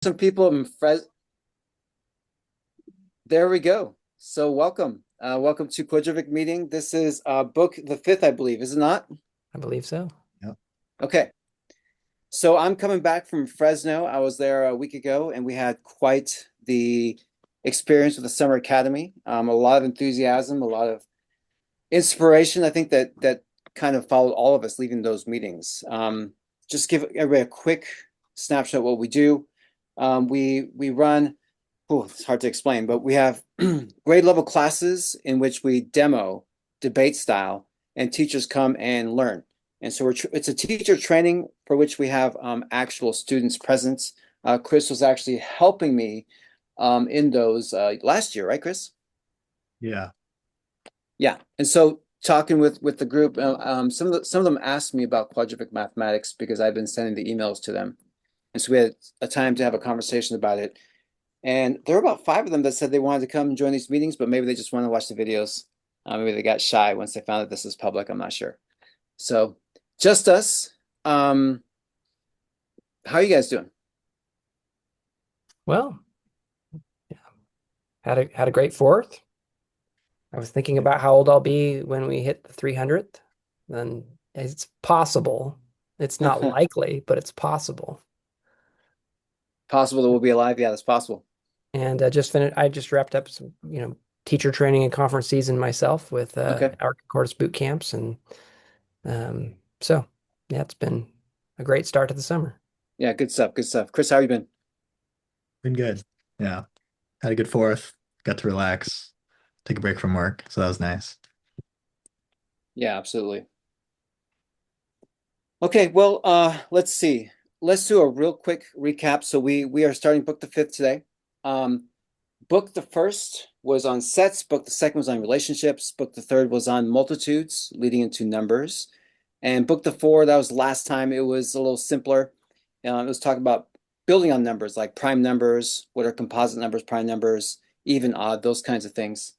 Some people in There we go. So welcome. Welcome to Quadrivic meeting. This is book the fifth, I believe, is it not? I believe so. Yep. Okay. So I'm coming back from Fresno. I was there a week ago and we had quite the experience with the summer academy. A lot of enthusiasm, a lot of inspiration. I think that kind of followed all of us leaving those meetings. Just give everybody a quick snapshot of what we do. We run. Oh, it's hard to explain, but we have grade level classes in which we demo debate style and teachers come and learn. And so it's a teacher training for which we have actual students present. Chris was actually helping me in those last year, right, Chris? Yeah. Yeah. And so talking with the group, some of them asked me about quadrivic mathematics because I've been sending the emails to them. And so we had a time to have a conversation about it. And there were about five of them that said they wanted to come and join these meetings, but maybe they just wanted to watch the videos. Maybe they got shy once they found that this is public. I'm not sure. So just us. Um, how are you guys doing? Well, yeah, had a great fourth. I was thinking about how old I'll be when we hit the 300th. Then it's possible. It's not likely, but it's possible. Possible that we'll be alive. Yeah, that's possible. And just finished. I just wrapped up some, teacher training and conference season myself with Okay. our course boot camps, and so yeah, it's been a great start to the summer. Yeah, good stuff. Good stuff. Chris, how have you been? Been good. Yeah. Had a good fourth. Got to relax, take a break from work. So that was nice. Yeah, absolutely. Okay, well, let's see. Let's do a real quick recap. So we are starting book the fifth today. Book the first was on sets, book the second was on relationships, book the third was on multitudes leading into numbers. And book the four, that was last time. It was a little simpler. It was talking about building on numbers like prime numbers, what are composite numbers, prime numbers, even, odd, those kinds of things.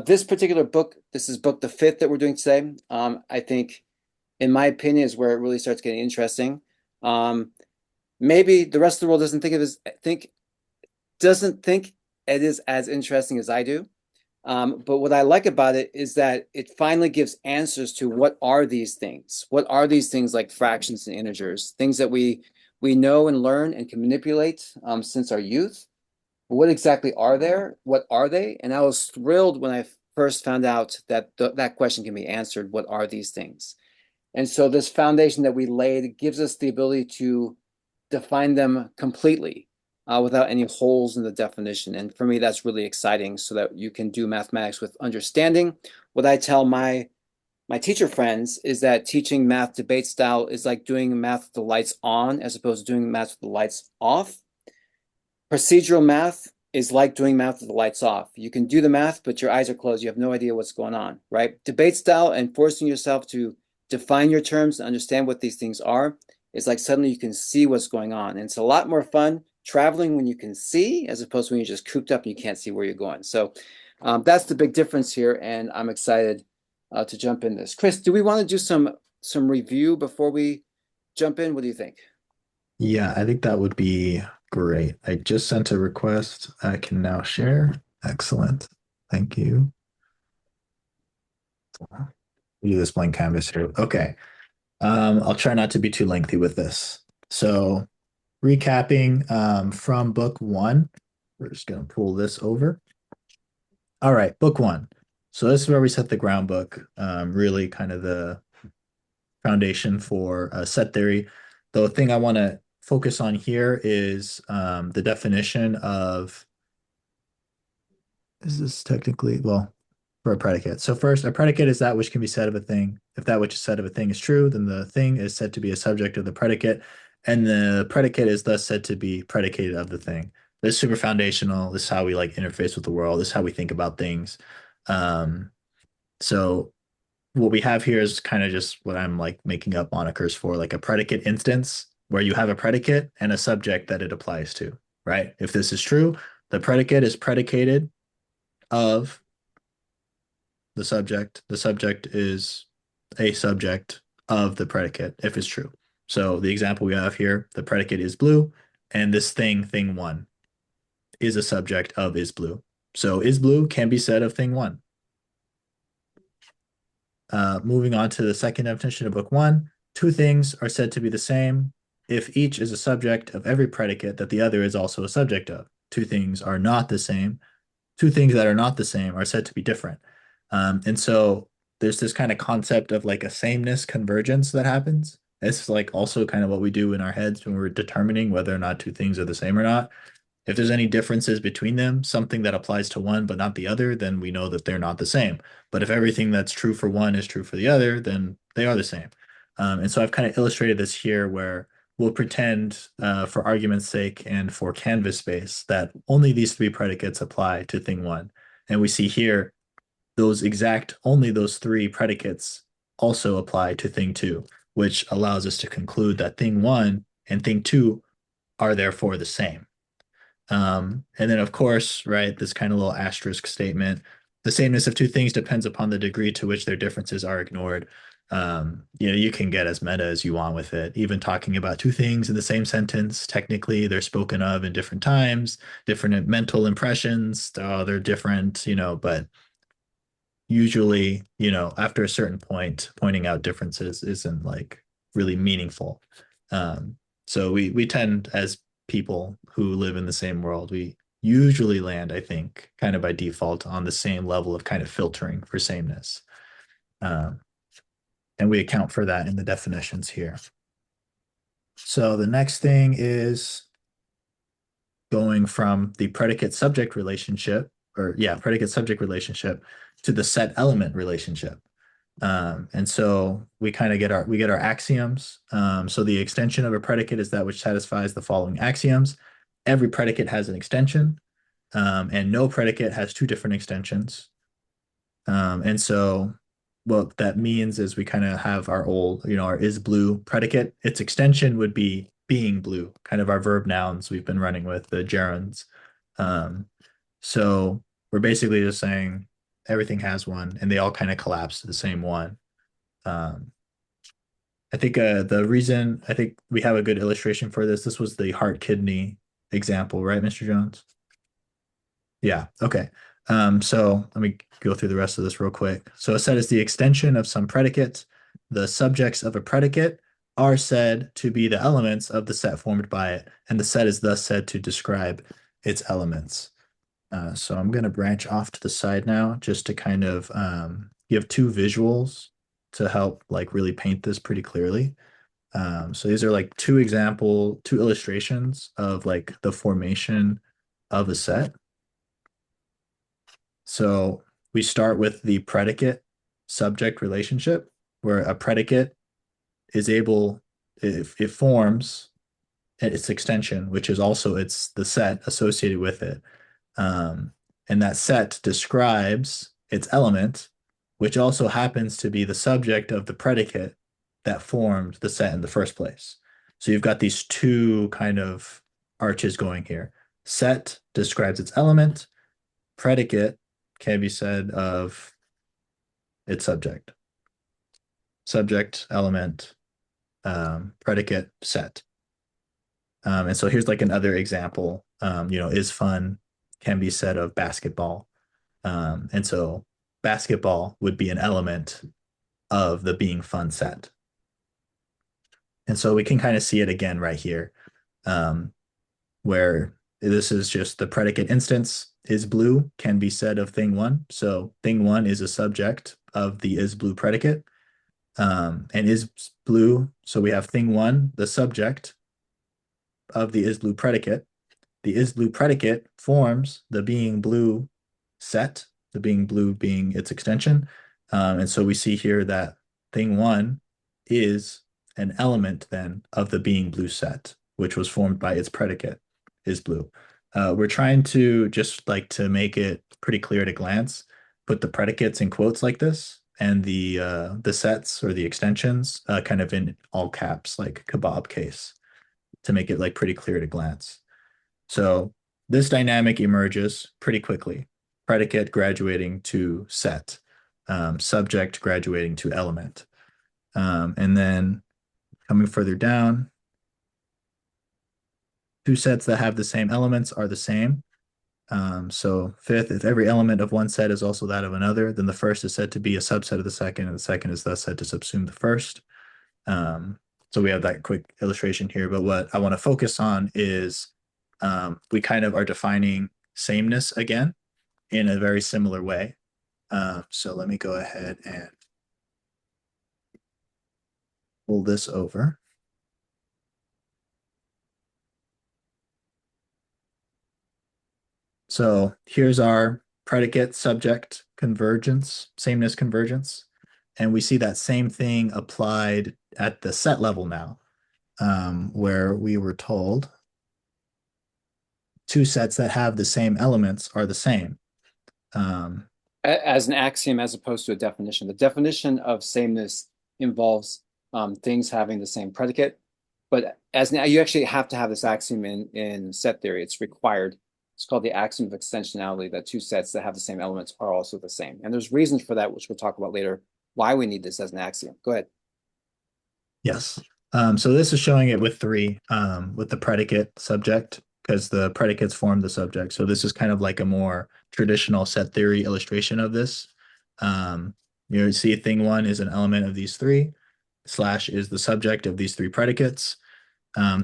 This particular book, this is book the fifth that we're doing today. I think, in my opinion, is where it really starts getting interesting. Um, Maybe the rest of the world doesn't think it is as interesting as I do. But what I like about it is that it finally gives answers to what are these things? What are these things like fractions and integers? Things that we know and learn and can manipulate since our youth. What exactly are there? What are they? And I was thrilled when I first found out that that question can be answered. What are these things? And so this foundation that we laid gives us the ability to define them completely without any holes in the definition. And for me, that's really exciting so that you can do mathematics with understanding. What I tell my teacher friends is that teaching math debate style is like doing math with the lights on as opposed to doing math with the lights off. Procedural math is like doing math with the lights off. You can do the math, but your eyes are closed. You have no idea what's going on, right? Debate style and forcing yourself to define your terms and understand what these things are is like suddenly you can see what's going on. And it's a lot more fun traveling when you can see as opposed to when you're just cooped up and you can't see where you're going. So that's the big difference here. And I'm excited to jump in this. Chris, do we want to do some review before we jump in? What do you think? Yeah, I think that would be great. I just sent a request. I can now share. Excellent. Thank you. We do this blank canvas here. Okay. I'll try not to be too lengthy with this. So recapping from book one, we're just going to pull this over. All right, book one. So this is where we set the groundbook, really kind of the foundation for set theory. The thing I want to focus on here is the definition of, is this technically, well, for a predicate. So first, a predicate is that which can be said of a thing. If that which is said of a thing is true, then the thing is said to be a subject of the predicate, and the predicate is thus said to be predicated of the thing. This is super foundational. This is how we like interface with the world. This is how we think about things. Um, so what we have here is kind of just what I'm like making up monikers for, like a predicate instance where you have a predicate and a subject that it applies to, right? If this is true, the predicate is predicated of the subject. The subject is a subject of the predicate if it's true. So the example we have here, the predicate is blue, and this thing one, is a subject of is blue. So is blue can be said of thing one. Moving on to the second definition of book one, two things are said to be the same if each is a subject of every predicate that the other is also a subject of. Two things are not the same. Two things that are not the same are said to be different. And so there's this kind of concept of like a sameness convergence that happens. It's like also kind of what we do in our heads when we're determining whether or not two things are the same or not. If there's any differences between them, something that applies to one but not the other, then we know that they're not the same. But if everything that's true for one is true for the other, then they are the same. And so I've kind of illustrated this here where we'll pretend, for argument's sake and for canvas space, that only these three predicates apply to thing one. And we see here only those three predicates also apply to thing two, which allows us to conclude that thing one and thing two are therefore the same. And then, of course, right, this kind of little asterisk statement, the sameness of two things depends upon the degree to which their differences are ignored. You can get as meta as you want with it. Even talking about two things in the same sentence, technically they're spoken of in different times, different mental impressions. They're different, but usually, after a certain point, pointing out differences isn't like really meaningful. So we tend, as people who live in the same world, we usually land, I think, kind of by default on the same level of kind of filtering for sameness. And we account for that in the definitions here. So the next thing is going from the predicate subject relationship, predicate subject relationship to the set element relationship. And so we kind of get our axioms. So the extension of a predicate is that which satisfies the following axioms. Every predicate has an extension, and no predicate has two different extensions. And so what that means is we kind of have our is blue predicate. Its extension would be being blue, kind of our verb nouns we've been running with, the gerunds. So we're basically just saying everything has one, and they all kind of collapse to the same one. I think I think we have a good illustration for this. This was the heart kidney example, right, Mr. Jones? Yeah. Okay. So let me go through the rest of this real quick. So a set is the extension of some predicate. The subjects of a predicate are said to be the elements of the set formed by it, and the set is thus said to describe its elements. So I'm going to branch off to the side now just to kind of give two visuals to help like really paint this pretty clearly. So these are like two illustrations of like the formation of a set. So we start with the predicate subject relationship, where a predicate is it forms its extension, which is also the set associated with it. And that set describes its element, which also happens to be the subject of the predicate that formed the set in the first place. So you've got these two kind of arches going here. Set describes its element. Predicate can be said of its subject. Subject, element, predicate, set. And so here's like another example. Is fun can be said of basketball. And so basketball would be an element of the being fun set. And so we can kind of see it again right here, where this is just the predicate instance. Is blue can be said of thing one. So thing one is a subject of the is blue predicate. And is blue, so we have thing one, the subject of the is blue predicate. The is blue predicate forms the being blue set, the being blue being its extension. And so we see here that thing one is an element then of the being blue set, which was formed by its predicate is blue. We're trying to just like to make it pretty clear at a glance, put the predicates in quotes like this, and the sets or the extensions kind of in all caps, like kebab case, to make it like pretty clear at a glance. So this dynamic emerges pretty quickly. Predicate graduating to set, subject graduating to element. And then coming further down, two sets that have the same elements are the same. So fifth, if every element of one set is also that of another, then the first is said to be a subset of the second, and the second is thus said to subsume the first. So we have that quick illustration here, but what I want to focus on is we kind of are defining sameness again in a very similar way. So let me go ahead and pull this over. So here's our predicate subject convergence, sameness convergence. And we see that same thing applied at the set level now, where we were told two sets that have the same elements are the same. As an axiom as opposed to a definition. The definition of sameness involves things having the same predicate, but as now you actually have to have this axiom in set theory. It's required. It's called the axiom of extensionality, that two sets that have the same elements are also the same. And there's reasons for that, which we'll talk about later, why we need this as an axiom. Go ahead. Yes. So this is showing it with three, with the predicate subject, because the predicates form the subject. So this is kind of like a more traditional set theory illustration of this. You see thing one is an element of these three, slash is the subject of these three predicates.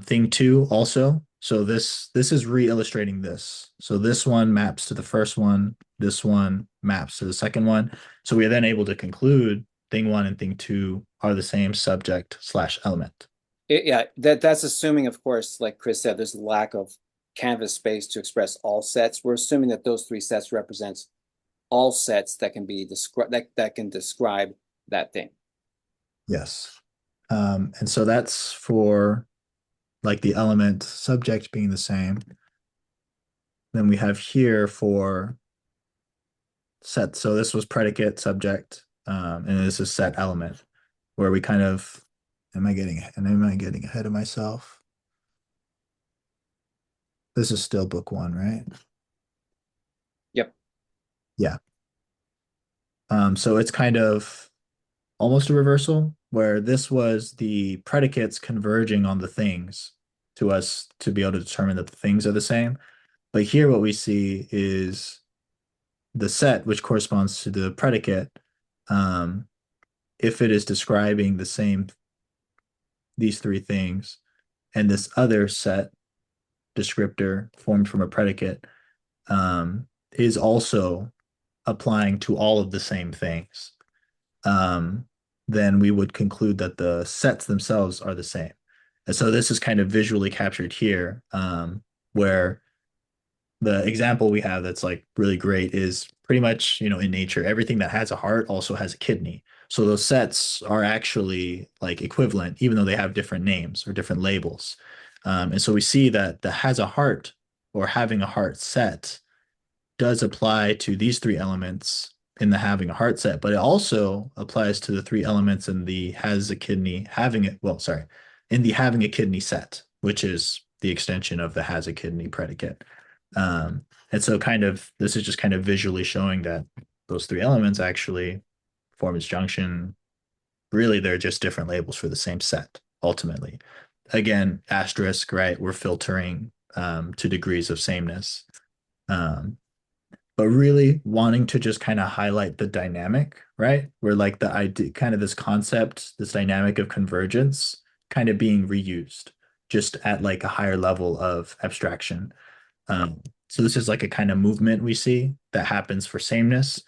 Thing two also. So this is re-illustrating this. So this one maps to the first one. This one maps to the second one. So we are then able to conclude thing one and thing two are the same subject slash element. Yeah, that's assuming, of course, like Chris said, there's a lack of canvas space to express all sets. We're assuming that those three sets represents all sets that can be described that can describe that thing. Yes. And so that's for like the element subject being the same. Then we have here for set. So this was predicate subject, and this is set element, where we kind of am I getting ahead of myself? This is still book one, right? Yep. Yeah. So it's kind of almost a reversal where this was the predicates converging on the things to us to be able to determine that the things are the same. But here what we see is the set, which corresponds to the predicate, if it is describing the same, these three things, and this other set descriptor formed from a predicate is also applying to all of the same things, then we would conclude that the sets themselves are the same. And so this is kind of visually captured here, where the example we have that's like really great is pretty much, in nature, everything that has a heart also has a kidney. So those sets are actually like equivalent, even though they have different names or different labels. And so we see that the has a heart or having a heart set does apply to these three elements in the having a heart set, but it also applies to the three elements in the has a kidney having it. Well, sorry, in the having a kidney set, which is the extension of the has a kidney predicate. And so this is just kind of visually showing that those three elements actually form its junction. Really, they're just different labels for the same set, ultimately. Again, asterisk, right? We're filtering to degrees of sameness. But really wanting to just kind of highlight the dynamic, right? Where like the idea, kind of this concept, this dynamic of convergence kind of being reused just at like a higher level of abstraction. So this is like a kind of movement we see that happens for sameness.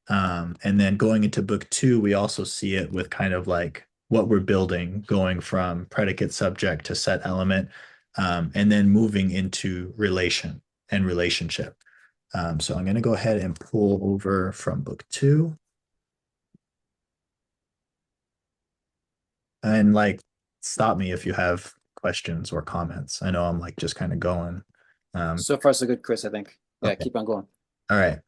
And then going into book two, we also see it with kind of like what we're building, going from predicate subject to set element, and then moving into relation and relationship. So I'm going to go ahead and pull over from book two. And like, stop me if you have questions or comments. I know I'm like just kind of going. So far, so good, Chris, I think. Yeah, Okay. keep on going. All right.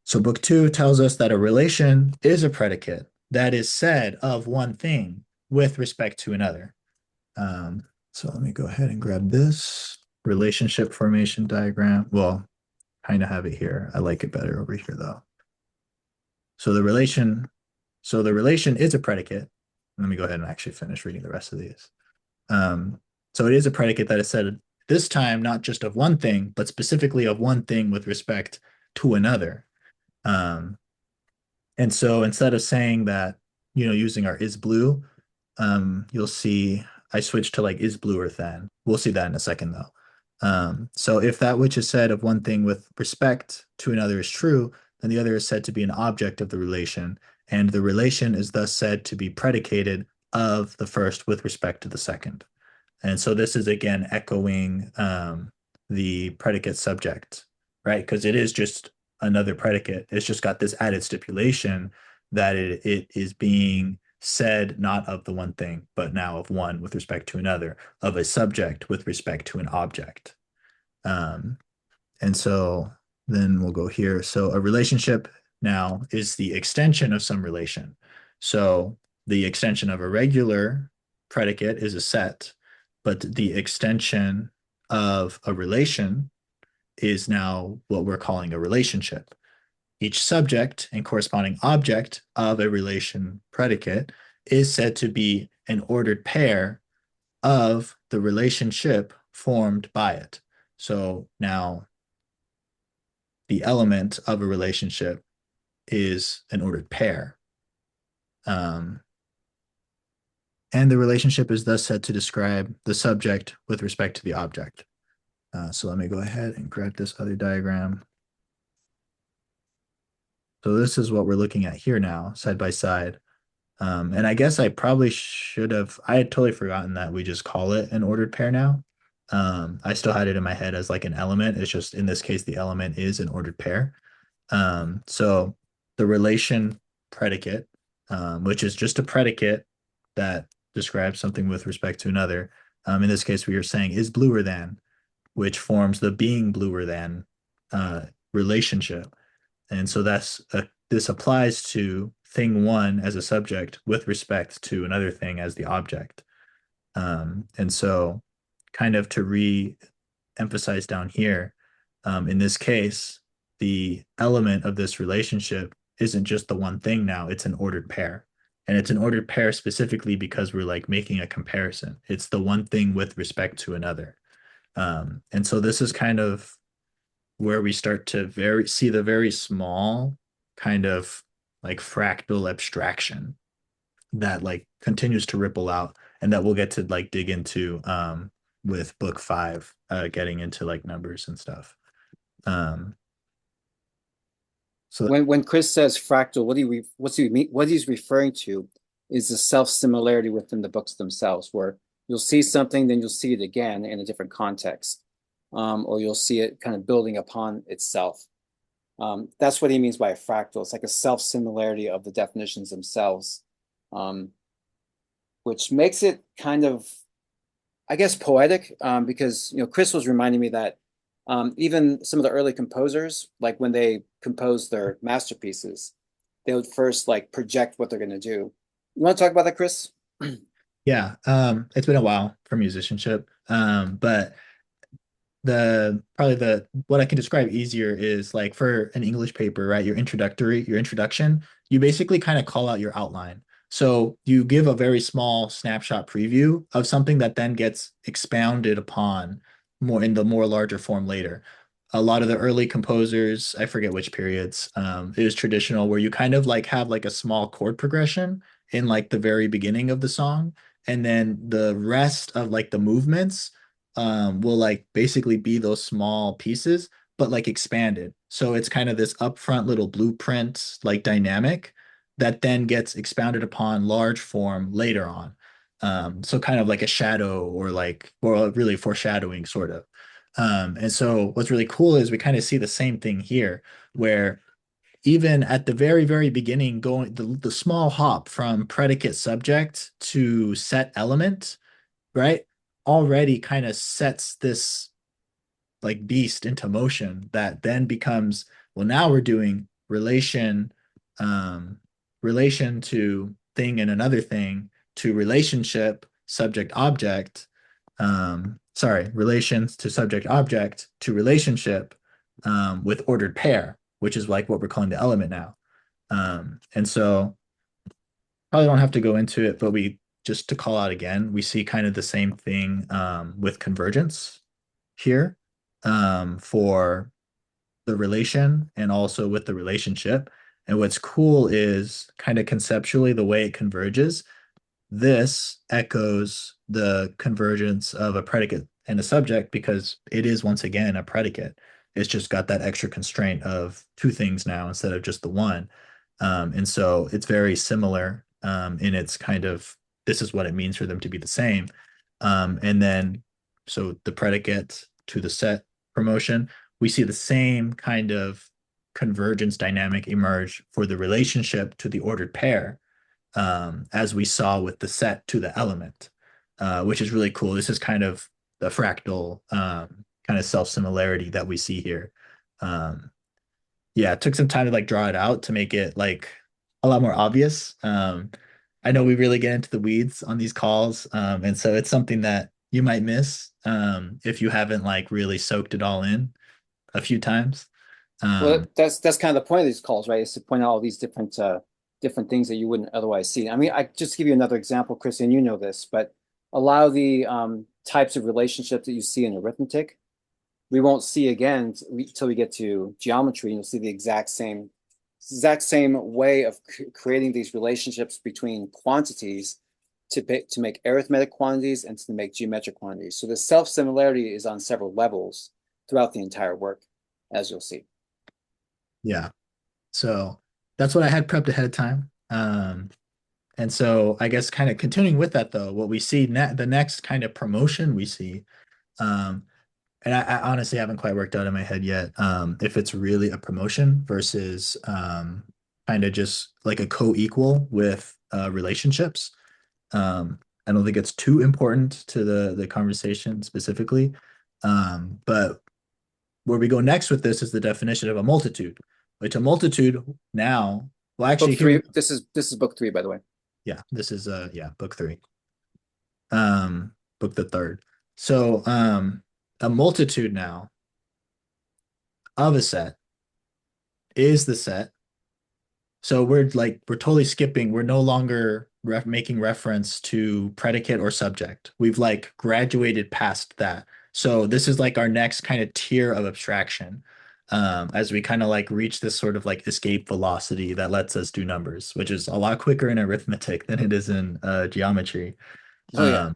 So book two tells us that a relation is a predicate that is said of one thing with respect to another. So let me go ahead and grab this relationship formation diagram. Well, kind of have it here. I like it better over here though. So the relation is a predicate. Let me go ahead and actually finish reading the rest of these. So it is a predicate that is said this time not just of one thing, but specifically of one thing with respect to another. Um, and so instead of saying that, using our is blue, you'll see I switched to like is bluer than. We'll see that in a second though. So if that which is said of one thing with respect to another is true, then the other is said to be an object of the relation, and the relation is thus said to be predicated of the first with respect to the second. And so this is again echoing the predicate subject, right? Because it is just another predicate. It's just got this added stipulation that it is being said not of the one thing, but now of one with respect to another, of a subject with respect to an object. Um, and so then we'll go here. So a relationship now is the extension of some relation. So the extension of a regular predicate is a set, but the extension of a relation is now what we're calling a relationship. Each subject and corresponding object of a relation predicate is said to be an ordered pair of the relationship formed by it. So now the element of a relationship is an ordered pair. Um, and the relationship is thus said to describe the subject with respect to the object. So let me go ahead and grab this other diagram. So this is what we're looking at here now, side by side. And I guess I probably should have, I had totally forgotten that we just call it an ordered pair now. I still had it in my head as like an element. It's just in this case, the element is an ordered pair. So the relation predicate, which is just a predicate that describes something with respect to another. In this case, we are saying is bluer than, which forms the being bluer than relationship. And so this applies to thing one as a subject with respect to another thing as the object. And so kind of to re-emphasize down here, in this case, the element of this relationship isn't just the one thing now, it's an ordered pair. And it's an ordered pair specifically because we're like making a comparison. It's the one thing with respect to another. And so this is kind of where we start to see the very small kind of like fractal abstraction that like continues to ripple out and that we'll get to like dig into with book 5 getting into like numbers and stuff. So When Chris says fractal, what he's referring to is the self-similarity within the books themselves, where you'll see something, then you'll see it again in a different context, or you'll see it kind of building upon itself. That's what he means by a fractal. It's like a self-similarity of the definitions themselves, which makes it kind of, I guess, poetic, because Chris was reminding me that even some of the early composers, like when they composed their masterpieces, they would first like project what they're going to do. You want to talk about that, Chris? yeah, it's been a while for musicianship, but the probably the what I can describe easier is like for an English paper, right? Your introduction, you basically kind of call out your outline. So you give a very small snapshot preview of something that then gets expounded upon more in the more larger form later. A lot of the early composers, I forget which periods, it was traditional where you kind of like have like a small chord progression in like the very beginning of the song, and then the rest of like the movements will like basically be those small pieces, but like expanded. So it's kind of this upfront little blueprint like dynamic that then gets expounded upon large form later on. So kind of like a shadow or really foreshadowing sort of. And so what's really cool is we kind of see the same thing here, where even at the very, very beginning, going the small hop from predicate subject to set element, right? Already kind of sets this like beast into motion that then becomes, well, now we're doing um, relation to thing and another thing to relationship, subject object, sorry, relations to subject object to relationship with ordered pair, which is like what we're calling the element now. And so probably don't have to go into it, but we just to call out again, we see kind of the same thing with convergence. here for the relation and also with the relationship. And what's cool is kind of conceptually the way it converges. This echoes the convergence of a predicate and a subject because it is once again a predicate. It's just got that extra constraint of two things now instead of just the one. And so it's very similar in its kind of this is what it means for them to be the same. And then so the predicate to the set promotion, we see the same kind of convergence dynamic emerge for the relationship to the ordered pair as we saw with the set to the element, which is really cool. This is kind of the fractal kind of self similarity that we see here. Um, yeah, it took some time to like draw it out to make it like a lot more obvious. I know we really get into the weeds on these calls, and so it's something that you might miss if you haven't like really soaked it all in a few times. Well, Um, that's kind of the point of these calls, right? Is to point out all these different things that you wouldn't otherwise see. I mean, I just give you another example, Christian, you know this, but a lot of the types of relationships that you see in arithmetic, we won't see again until we get to geometry. You'll see the exact same way of creating these relationships between quantities to make arithmetic quantities and to make geometric quantities. So the self similarity is on several levels throughout the entire work, as you'll see. yeah, so that's what I had prepped ahead of time. And so I guess kind of continuing with that though, what we see the next kind of promotion we see, um, and I honestly haven't quite worked out in my head yet, if it's really a promotion versus kind of just like a co-equal with relationships. I don't think it's too important to the conversation specifically. But where we go next with this is the definition of a multitude, which a multitude now, well, Book actually, here we three. go. This is book three, by the way. Yeah, this is yeah, book three. Book the third. So a multitude now of a set is the set. So we're totally skipping. We're no longer making reference to predicate or subject. We've like graduated past that. So this is like our next kind of tier of abstraction, as we kind of like reach this sort of like escape velocity that lets us do numbers, which is a lot quicker in arithmetic than it is in geometry. Oh yeah. Um,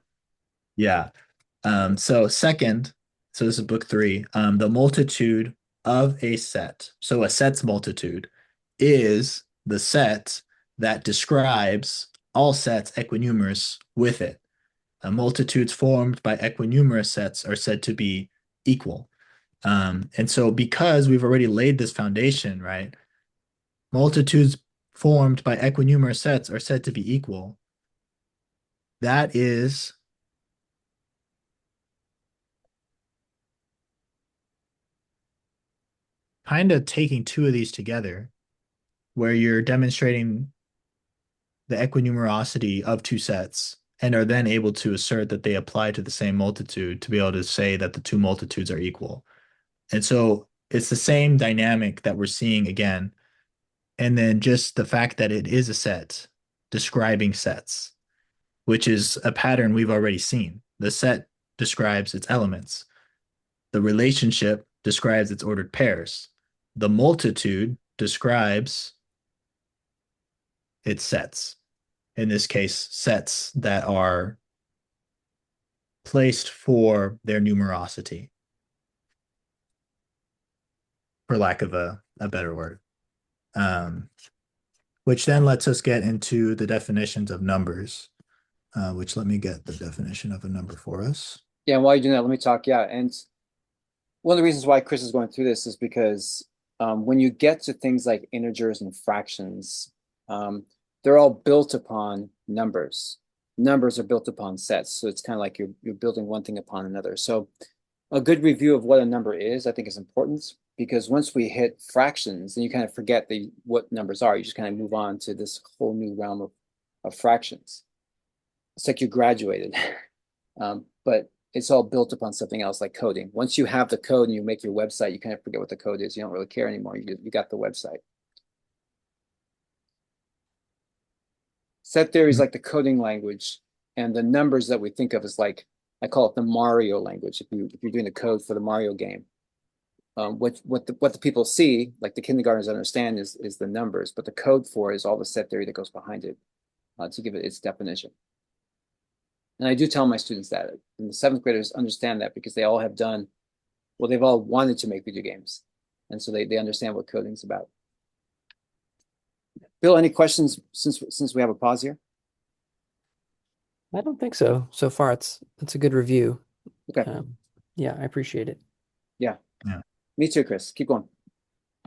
yeah. So second, so this is book three. The multitude of a set. So a set's multitude is the set that describes all sets equinumerous with it. Multitudes formed by equinumerous sets are said to be equal. And so because we've already laid this foundation, right? Multitudes formed by equinumerous sets are said to be equal. That is kind of taking two of these together where you're demonstrating the equinumerosity of two sets and are then able to assert that they apply to the same multitude to be able to say that the two multitudes are equal. And so it's the same dynamic that we're seeing again. And then just the fact that it is a set describing sets, which is a pattern we've already seen. The set describes its elements. The relationship describes its ordered pairs. The multitude describes its sets. In this case, sets that are placed for their numerosity, for lack of a better word. Um, which then lets us get into the definitions of numbers, which let me get the definition of a number for us. Yeah, and while you're doing that, let me talk. Yeah, and one of the reasons why Chris is going through this is because when you get to things like integers and fractions, they're all built upon numbers. Numbers are built upon sets, so it's kind of like you're building one thing upon another. So a good review of what a number is, I think, is important because once we hit fractions, then you kind of forget what numbers are. You just kind of move on to this whole new realm of fractions. It's like you graduated. But it's all built upon something else like coding. Once you have the code and you make your website, you kind of forget what the code is. You don't really care anymore. You got the website. Set theory is like the coding language, and the numbers that we think of as like I call it the Mario language. If you're doing the code for the Mario game, what the people see, like the kindergartners understand, is the numbers, but the code for it is all the set theory that goes behind it to give it its definition. And I do tell my students that, and the seventh graders understand that because they all have done, well, they've all wanted to make video games, and so they understand what coding is about. Bill, any questions since we have a pause here? I don't think so. So far, it's a good review. Okay. Yeah, I appreciate it. Yeah. Yeah. Me too, Chris. Keep going.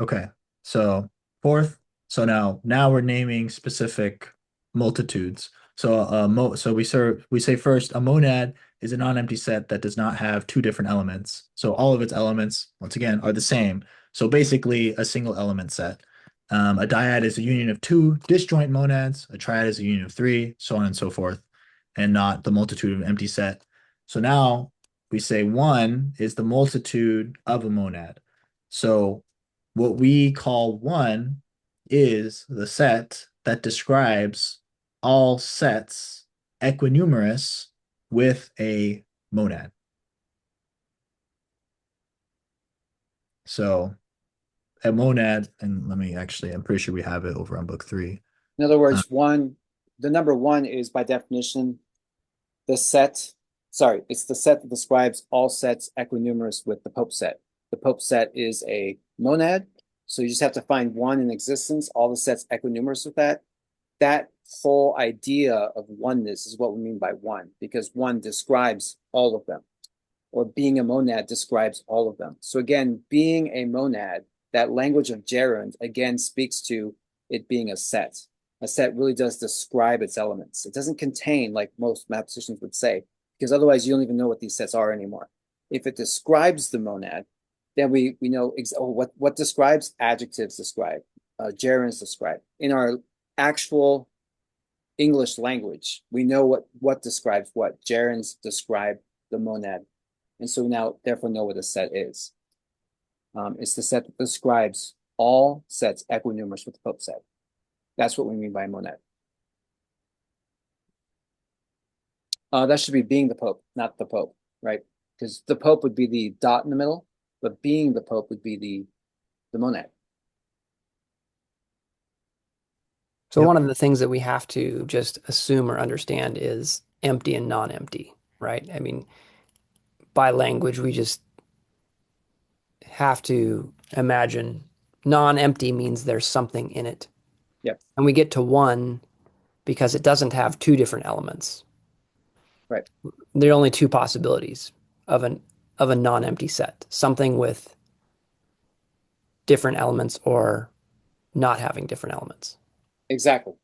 Okay. So fourth. So now we're naming specific multitudes. So we say first a monad is a non-empty set that does not have two different elements. So all of its elements, once again, are the same. So basically a single element set. A dyad is a union of two disjoint monads. A triad is a union of three, so on and so forth, and not the multitude of an empty set. So now we say one is the multitude of a monad. So what we call one is the set that describes all sets equinumerous with a monad. So a monad, and I'm pretty sure we have it over on book 3. In other words, the number one is by definition the set. Sorry, it's the set that describes all sets equinumerous with the Pope set. The Pope set is a monad, so you just have to find one in existence, all the sets equinumerous with that. That whole idea of oneness is what we mean by one, because one describes all of them, or being a monad describes all of them. So again, being a monad, that language of gerund, again, speaks to it being a set. A set really does describe its elements. It doesn't contain, like most mathematicians would say, because otherwise you don't even know what these sets are anymore. If it describes the monad, then we know what describes. Adjectives describe, gerunds describe. In our actual English language, we know what describes what. Gerunds describe the monad, and so now therefore know what a set is. It's the set that describes all sets equinumerous with the Pope set. That's what we mean by monad. That should be being the Pope, not the Pope, right? Because the Pope would be the dot in the middle, but being the Pope would be the monad. So Yep. one of the things that we have to just assume or understand is empty and non-empty, right? I mean, by language, we just have to imagine non-empty means there's something in it. Yep. And we get to one because it doesn't have two different elements. Right. There are only two possibilities of a non-empty set. Something with different elements or not having different elements. Exactly.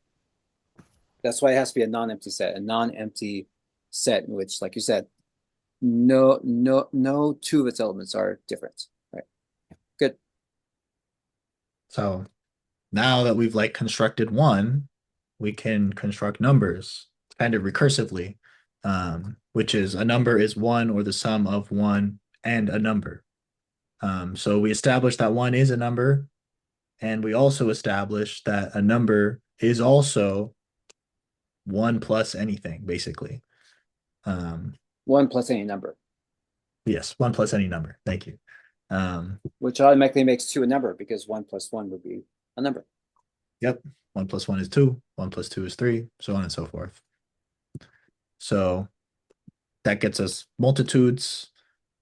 That's why it has to be a non-empty set, a non-empty set in which, like you said, no two of its elements are different. Right. Good. So now that we've like constructed one, we can construct numbers kind of recursively, which is a number is one or the sum of one and a number. So we established that one is a number, and we also established that a number is also one plus anything, basically. One plus any number. Yes, one plus any number. Thank you. Which automatically makes two a number because one plus one would be a number. Yep. 1 plus 1 is 2. 1 plus 2 is 3, so on and so forth. So that gets us multitudes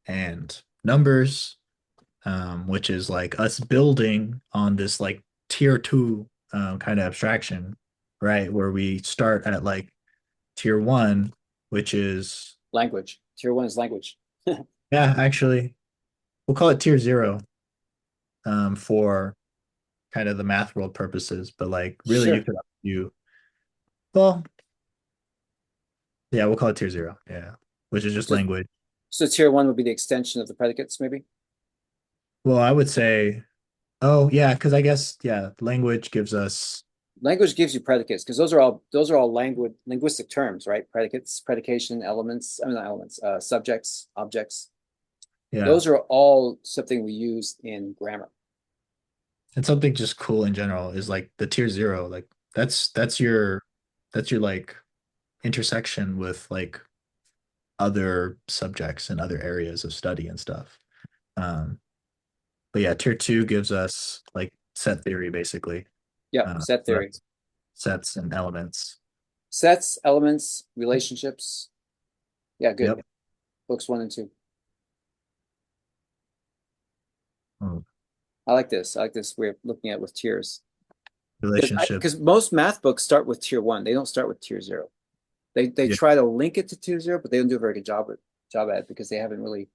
and numbers, which is like us building on this like tier 2 kind of abstraction, right? Where we start at like tier 1, which is Language. Tier one is language. yeah, actually, we'll call it tier 0 for kind of the math world purposes, but like really Sure. well, yeah, we'll call it tier 0. Yeah, which is just So, language. so tier one would be the extension of the predicates, maybe? Well, I would say, oh yeah, because I guess yeah, language gives us Language gives you predicates because those are all linguistic terms, right? Predicates, predication, elements, I mean not elements, subjects, objects. yeah, Those are all something we use in grammar. and something just cool in general is like the tier 0, like that's your like intersection with like other subjects and other areas of study and stuff. Um, but yeah, tier two gives us like set theory basically. Yep, set So theory. that's sets and elements. Sets, elements, relationships. Yeah, good. Yep. Books 1 and 2. Oh, I like this. I like this way of looking at it with tiers. relationships. Because most math books start with tier 1. They don't start with tier 0. They Yeah. try to link it to tier 0, but they don't do a very good job at it because they haven't really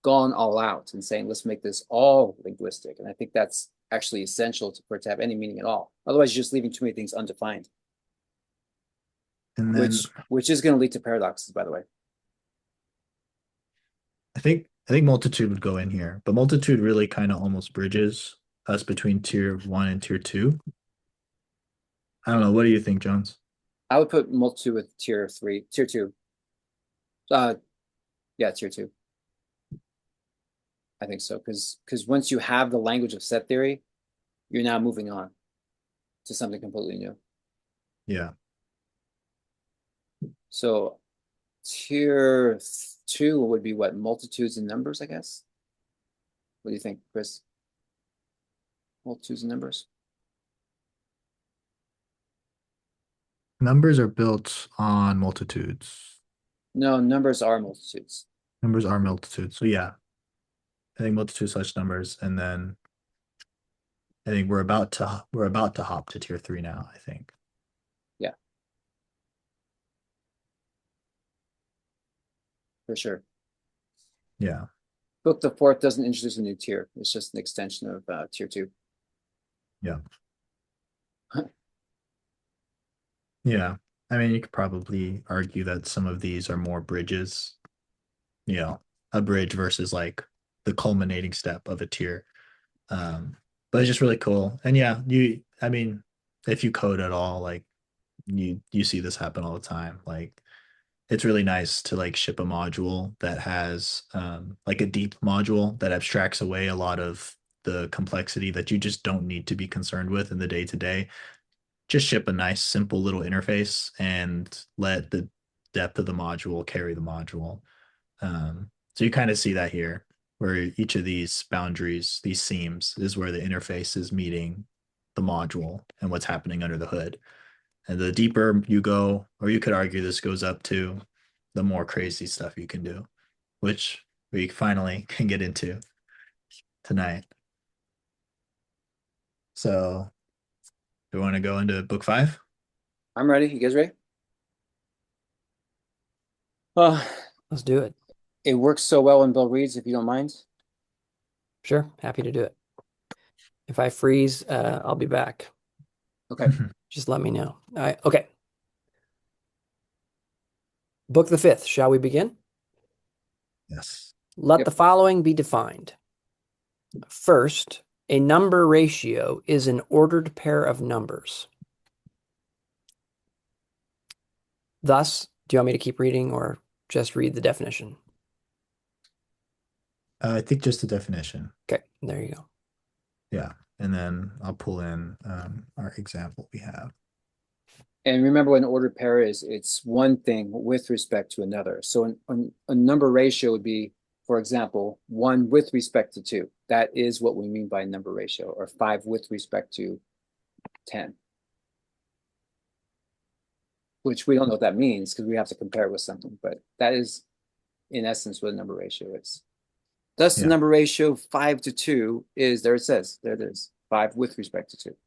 gone all out and saying let's make this all linguistic. And I think that's actually essential for it to have any meaning at all. Otherwise, you're just leaving too many things undefined, And then which is going to lead to paradoxes, by the way. I think multitude would go in here, but multitude really kind of almost bridges us between tier one and tier two. I don't know. What do you think, Jones? I would put multitude with tier 2. Uh, yeah, tier 2. I think so because once you have the language of set theory, you're now moving on to something completely new. Yeah. So tier 2 would be what? Multitudes and numbers, I guess. What do you think, Chris? Multitudes and numbers? Numbers are built on multitudes. No, numbers are multitudes. Numbers are multitudes. So yeah, I think multitude such numbers, and then I think we're about to hop to tier three now, I think. Yeah, for sure. Yeah. Book the fourth doesn't introduce a new tier. It's just an extension of tier 2. Yeah. Yeah. I mean, you could probably argue that some of these are more bridges, a bridge versus like the culminating step of a tier. Um, but it's just really cool. And yeah, I mean, if you code at all, like you see this happen all the time. Like it's really nice to like ship a module that has like a deep module that abstracts away a lot of the complexity that you just don't need to be concerned with in the day to day. Just ship a nice, simple little interface and let the depth of the module carry the module. So you kind of see that here, where each of these boundaries, these seams, is where the interface is meeting the module and what's happening under the hood. And the deeper you go, or you could argue this goes up to, the more crazy stuff you can do, which we finally can get into tonight. So, do we want to go into book five? I'm ready. You guys ready? Uh, Let's do it. it works so well when Bill reads, if you don't mind. Sure, happy to do it. If I freeze, I'll be back. Okay. Just let me know. All right. Okay. Book the fifth. Shall we begin? Yes. Let Yep. the following be defined. First, a number ratio is an ordered pair of numbers. Thus, do you want me to keep reading or just read the definition? I think just the definition. Okay, there you go. Yeah. And then I'll pull in our example we have. And remember what an ordered pair is, it's one thing with respect to another. So a number ratio would be, for example, 1 with respect to 2. That is what we mean by number ratio, or 5 with respect to 10. Which we don't know what that means because we have to compare it with something, but that is in essence what a number ratio is. Thus, the Yeah. number ratio 5 to 2 is, there it says, there it is, 5 with respect to 2.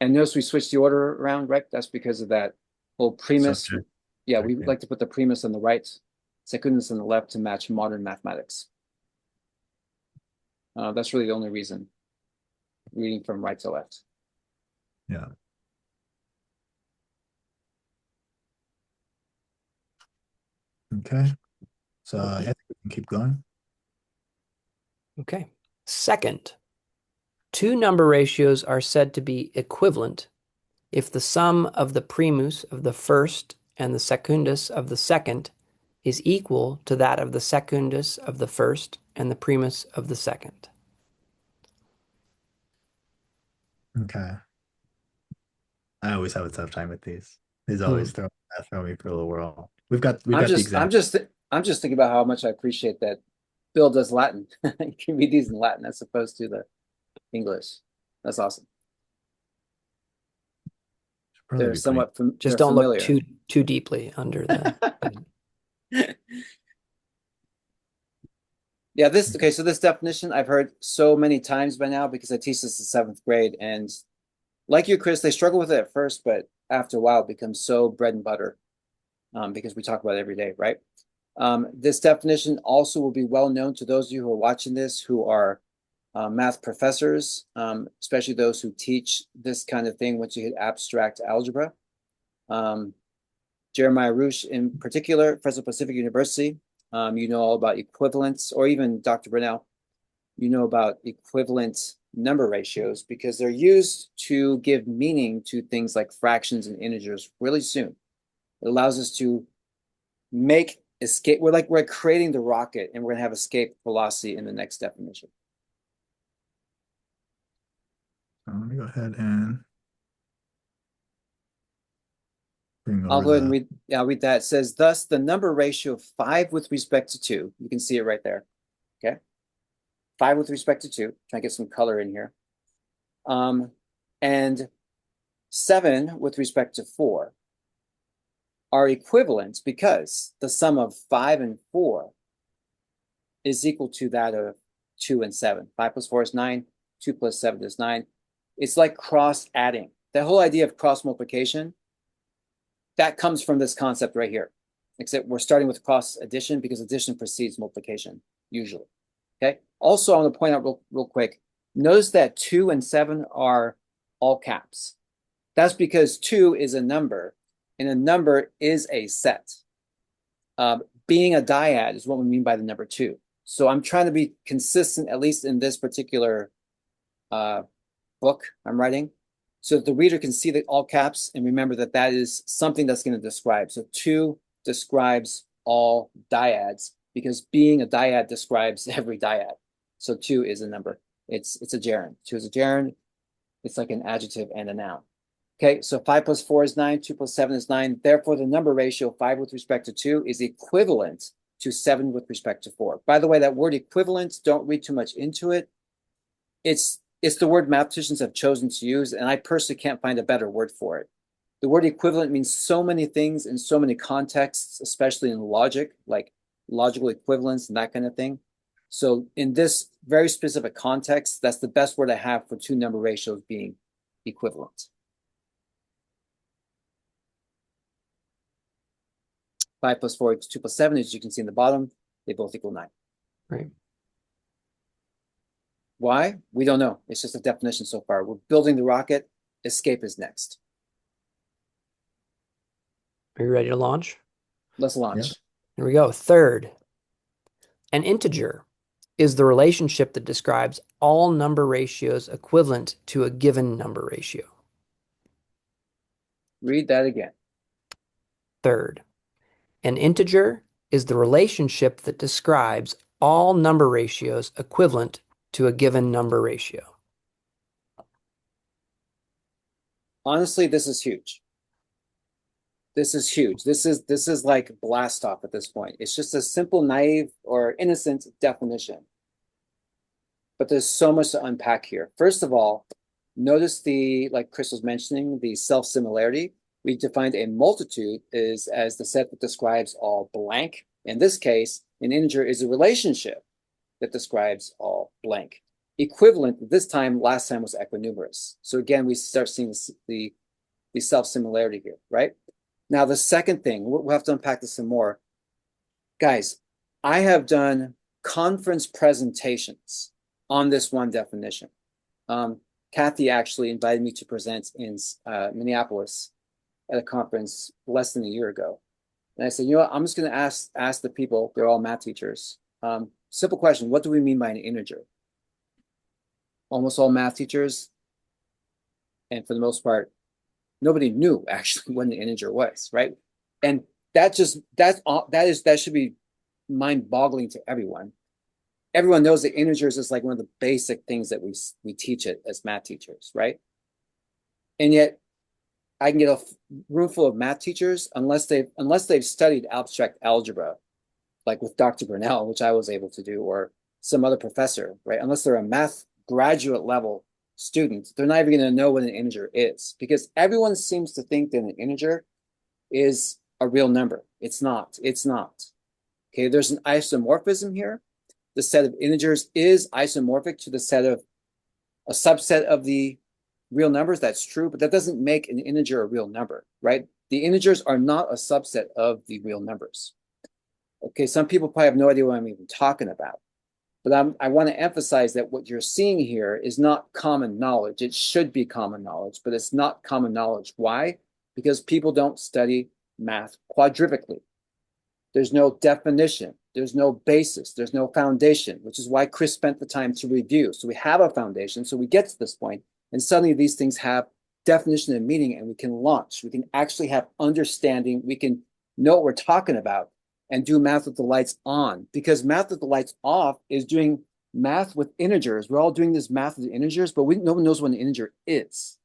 And notice we switched the order around, right? That's because of that whole premise. Subject. Yeah, we like to put the premise on the right, secundus on the left to match modern mathematics. That's really the only reason, reading from right to left. Yeah. Okay. So I think we can keep going. Okay. Second, two number ratios are said to be equivalent if the sum of the primus of the first and the secundus of the second is equal to that of the secundus of the first and the primus of the second. Okay. I always have a tough time with these. These always throw me for a little whirl. we've I'm got the just I'm example. just I'm just thinking about how much I appreciate that Bill does Latin. You can read these in Latin as opposed to the English. That's awesome. Should probably be pretty. Just They're don't look familiar. too deeply under the. Yeah, so this definition I've heard so many times by now because I teach this in seventh grade, and like you, Chris, they struggle with it at first, but after a while it becomes so bread and butter, because we talk about it every day, right? This definition also will be well known to those of you who are watching this who are math professors, especially those who teach this kind of thing once you hit abstract algebra. Jeremiah Roosh in particular, Fresno Pacific University, you know all about equivalence, or even Dr. Brunel, you know about equivalent number ratios because they're used to give meaning to things like fractions and integers really soon. It allows us to make escape. We're creating the rocket, and we're going to have escape velocity in the next definition. So let me go ahead and bring I'll over go ahead and the. read. Yeah, I'll read that. It says, thus, the number ratio of 5 with respect to 2. You can see it right there. Okay. 5 with respect to 2. Try to get some color in here. And 7 with respect to 4 are equivalent because the sum of 5 and 4 is equal to that of 2 and 7. 5 plus 4 is 9. 2 plus 7 is 9. It's like cross adding. The whole idea of cross multiplication, that comes from this concept right here. Except we're starting with cross addition because addition precedes multiplication, usually. Okay. Also, I want to point out real quick, notice that 2 and 7 are all caps. That's because 2 is a number, and a number is a set. Being a dyad is what we mean by the number 2. So I'm trying to be consistent, at least in this particular book I'm writing, so that the reader can see the all caps and remember that that is something that's going to describe. So 2 describes all dyads because being a dyad describes every dyad. So 2 is a number. It's a gerund. 2 is a gerund. It's like an adjective and a noun. Okay, so 5 plus 4 is 9. 2 plus 7 is 9. Therefore, the number ratio 5 with respect to 2 is equivalent to 7 with respect to 4. By the way, that word equivalent, don't read too much into it. It's the word mathematicians have chosen to use, and I personally can't find a better word for it. The word equivalent means so many things in so many contexts, especially in logic, like logical equivalence and that kind of thing. So in this very specific context, that's the best word I have for 2 number ratios being equivalent. 5 plus 4 equals 2 plus 7, as you can see in the bottom, they both equal 9. Right. Why? We don't know. It's just a definition so far. We're building the rocket. Escape is next. Are you ready to launch? Let's launch. Yeah. Here we go. Third, an integer is the relationship that describes all number ratios equivalent to a given number ratio. Read that again. Third, an integer is the relationship that describes all number ratios equivalent to a given number ratio. Honestly, this is huge. This is huge. This is like blast off at this point. It's just a simple, naive, or innocent definition. But there's so much to unpack here. First of all, notice like Chris was mentioning, the self-similarity. We defined a multitude as the set that describes all blank. In this case, an integer is a relationship that describes all blank. Equivalent last time was equinumerous. So again, we start seeing the self-similarity here, right? Now, the second thing, we'll have to unpack this some more. Guys, I have done conference presentations on this one definition. Kathy actually invited me to present in Minneapolis at a conference less than a year ago. And I said, you know what, I'm just going to ask the people, they're all math teachers. Simple question, what do we mean by an integer? Almost all math teachers, and for the most part, nobody knew actually what an integer was, right? And that should be mind-boggling to everyone. Everyone knows that integers is like one of the basic things that we teach it as math teachers, right? And yet I can get a room full of math teachers unless they've studied abstract algebra, like with Dr. Burnell, which I was able to do, or some other professor, right? Unless they're a math graduate level student, they're not even going to know what an integer is, because everyone seems to think that an integer is a real number. It's not. It's not. Okay, there's an isomorphism here. The set of integers is isomorphic to the set of a subset of the real numbers. That's true, but that doesn't make an integer a real number, right? The integers are not a subset of the real numbers. Okay, some people probably have no idea what I'm even talking about, but I want to emphasize that what you're seeing here is not common knowledge. It should be common knowledge, but it's not common knowledge. Why? Because people don't study math quadrivically. There's no definition. There's no basis. There's no foundation, which is why Chris spent the time to review. So we have a foundation. So we get to this point, and suddenly these things have definition and meaning, and we can launch. We can actually have understanding. We can know what we're talking about and do math with the lights on, because math with the lights off is doing math with integers. We're all doing this math with integers, but no one knows what an integer is.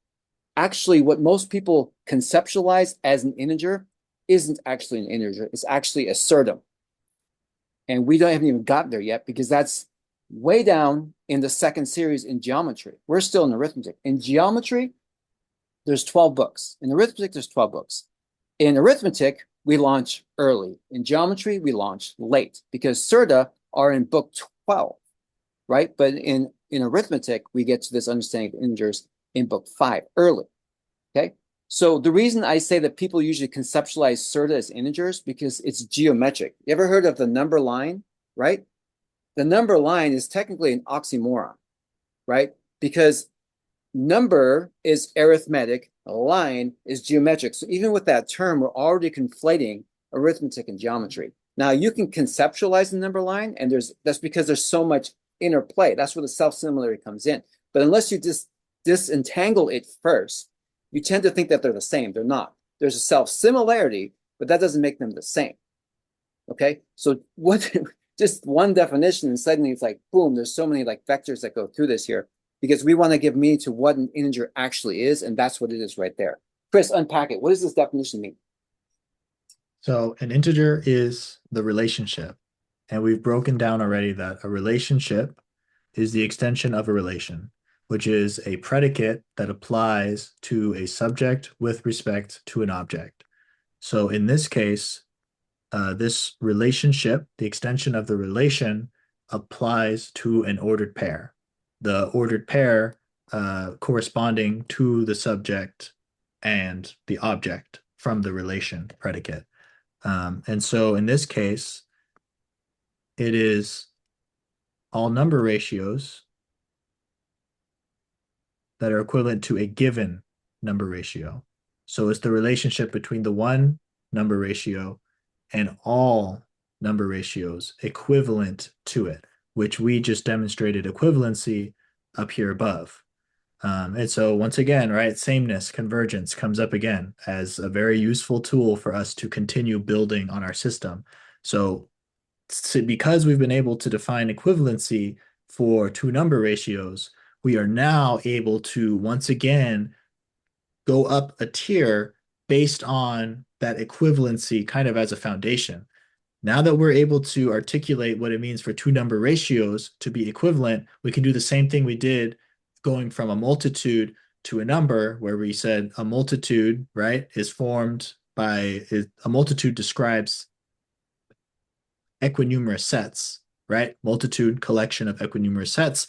Actually, what most people conceptualize as an integer isn't actually an integer. It's actually a cerdum. And we haven't even gotten there yet, because that's way down in the second series in geometry. We're still in arithmetic. In geometry, there's 12 books. In arithmetic, there's 12 books. In arithmetic, we launch early. In geometry, we launch late, because surda are in book 12, right? But in arithmetic, we get to this understanding of integers in book 5 early, okay? So the reason I say that people usually conceptualize surda as integers, because it's geometric. You ever heard of the number line, right? The number line is technically an oxymoron, right? Because number is arithmetic, line is geometric. So even with that term, we're already conflating arithmetic and geometry. Now you can conceptualize the number line, and that's because there's so much interplay. That's where the self-similarity comes in. But unless you disentangle it first, you tend to think that they're the same. They're not. There's a self-similarity, but that doesn't make them the same. Okay, so what? Just one definition, and suddenly it's like, boom, there's so many like vectors that go through this here, because we want to give meaning to what an integer actually is, and that's what it is right there. Chris, unpack it. What does this definition mean? So an integer is the relationship. And we've broken down already that a relationship is the extension of a relation, which is a predicate that applies to a subject with respect to an object. So in this case, this relationship, the extension of the relation, applies to an ordered pair. The ordered pair corresponding to the subject and the object from the relation predicate. And so in this case, it is all number ratios that are equivalent to a given number ratio. So it's the relationship between the one number ratio and all number ratios equivalent to it, which we just demonstrated equivalency up here above. And so once again, right, sameness, convergence comes up again as a very useful tool for us to continue building on our system. So because we've been able to define equivalency for two number ratios, we are now able to once again go up a tier based on that equivalency kind of as a foundation. Now that we're able to articulate what it means for two number ratios to be equivalent, we can do the same thing we did going from a multitude to a number, where we said a multitude, right, is formed by, a multitude describes equinumerous sets, right? Multitude, collection of equinumerous sets.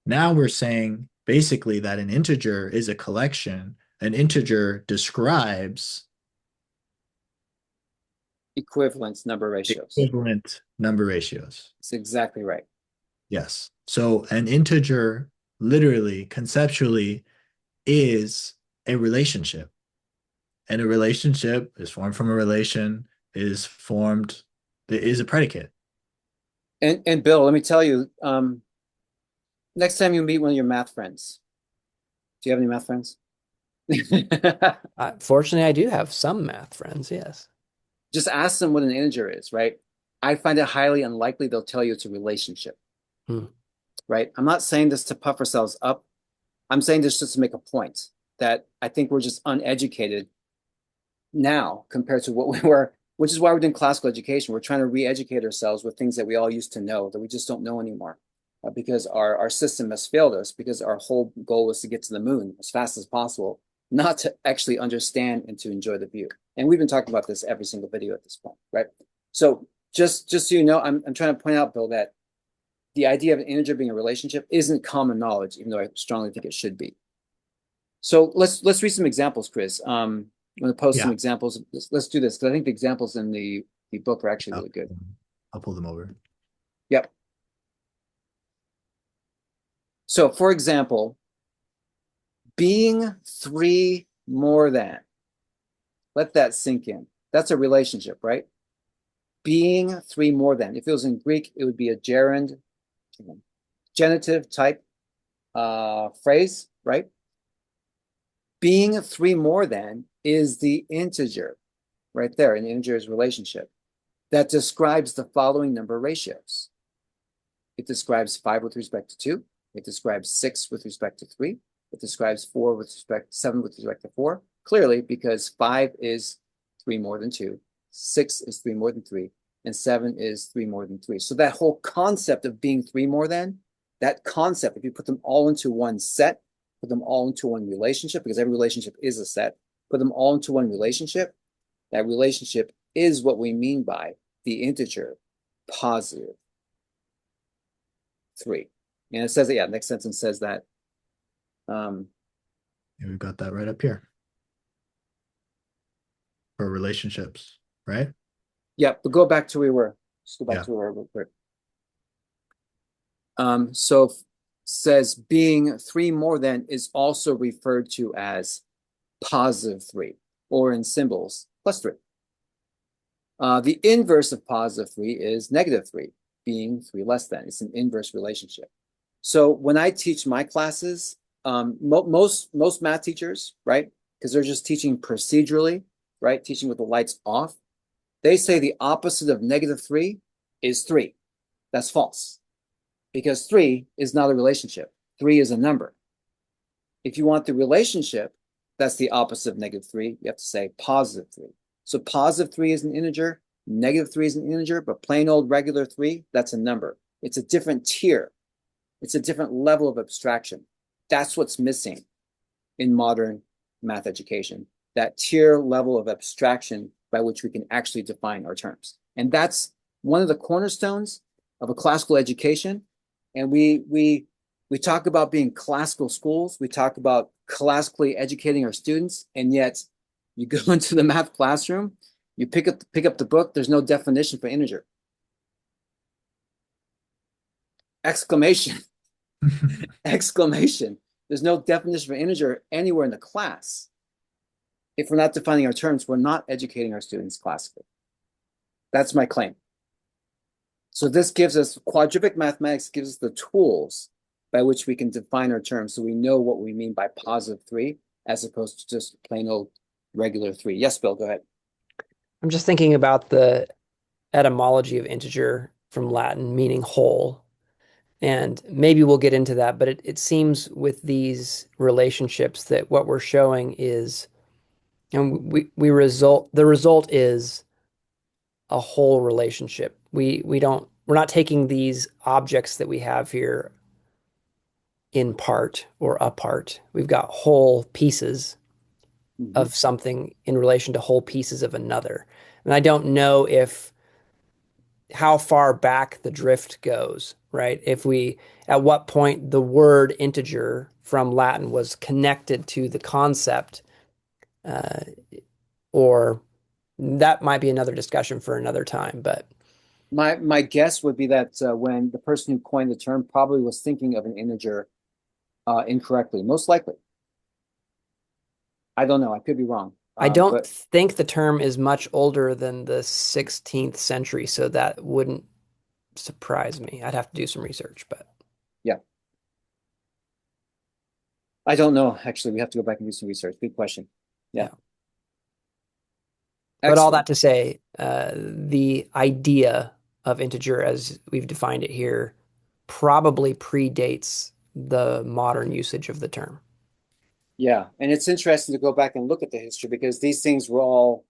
Now we're saying basically that an integer is a collection. An integer describes Equivalence number ratios. equivalent number ratios. That's exactly right. Yes. So an integer literally, conceptually, is a relationship. And a relationship is formed from a relation, is a predicate. And Bill, let me tell you, next time you meet one of your math friends, do you have any math friends? Fortunately, I do have some math friends, yes. Just ask them what an integer is, right? I find it highly unlikely they'll tell you it's a relationship, right? I'm not saying this to puff ourselves up. I'm saying this just to make a point that I think we're just uneducated now compared to what we were, which is why we're doing classical education. We're trying to re-educate ourselves with things that we all used to know that we just don't know anymore, because our system has failed us, because our whole goal was to get to the moon as fast as possible, not to actually understand and to enjoy the view. And we've been talking about this every single video at this point, right? So just so you know, I'm trying to point out, Bill, that the idea of an integer being a relationship isn't common knowledge, even though I strongly think it should be. So let's read some examples, Chris. I'm going to post some Yeah, examples. Let's do this, because I think the examples in the book are actually I'll, really good. I'll pull them over. Yep. So for example, being three more than, let that sink in. That's a relationship, right? Being three more than. If it was in Greek, it would be a gerund, genitive type phrase, right? Being three more than is the integer right there, an integer's relationship that describes the following number ratios. It describes 5 with respect to 2. It describes 6 with respect to 3. It describes 7 with respect to 4. Clearly, because 5 is 3 more than 2, 6 is 3 more than 3, and 7 is 3 more than 3. So that whole concept of being 3 more than, that concept, if you put them all into one set, put them all into one relationship, because every relationship is a set, put them all into one relationship, that relationship is what we mean by the integer positive 3. And it says that, yeah, next sentence says that. Yeah, we've got that right up here for relationships, right? Yeah, but go back to where we were. Just go back Yeah. to where we were real quick. So says being 3 more than is also referred to as positive 3, or in symbols, +3. The inverse of positive 3 is -3, being 3 less than. It's an inverse relationship. So when I teach my classes, most math teachers, right, because they're just teaching procedurally, right, teaching with the lights off, they say the opposite of -3 is 3. That's false, because 3 is not a relationship. 3 is a number. If you want the relationship, that's the opposite of -3. You have to say +3. So +3 is an integer, -3 is an integer, but plain old regular 3, that's a number. It's a different tier. It's a different level of abstraction. That's what's missing in modern math education, that tier level of abstraction by which we can actually define our terms. And that's one of the cornerstones of a classical education. And we talk about being classical schools. We talk about classically educating our students, and yet you go into the math classroom, you pick up the book, there's no definition for integer. Exclamation. Exclamation. There's no definition for integer anywhere in the class. If we're not defining our terms, we're not educating our students classically. That's my claim. So this gives us, quadrivic mathematics gives us the tools by which we can define our terms, so we know what we mean by +3 as opposed to just plain old regular 3. Yes, Bill, go ahead. I'm just thinking about the etymology of integer from Latin, meaning whole. And maybe we'll get into that, but it seems with these relationships that what we're showing is, and the result is a whole relationship. We're not taking these objects that we have here in part or apart. We've got whole pieces Mm-hmm. of something in relation to whole pieces of another. And I don't know if how far back the drift goes, right? At what point the word integer from Latin was connected to the concept, uh, or that might be another discussion for another time. But My guess would be that when the person who coined the term probably was thinking of an integer incorrectly, most likely. I don't know. I could be wrong. I don't But think the term is much older than the 16th century, so that wouldn't surprise me. I'd have to do some research, but yeah, I don't know. Actually, we have to go back and do some research. Good question. Yeah. yeah. But all that Excellent. to say, the idea of integer as we've defined it here probably predates the modern usage of the term. Yeah, and it's interesting to go back and look at the history because these things were all,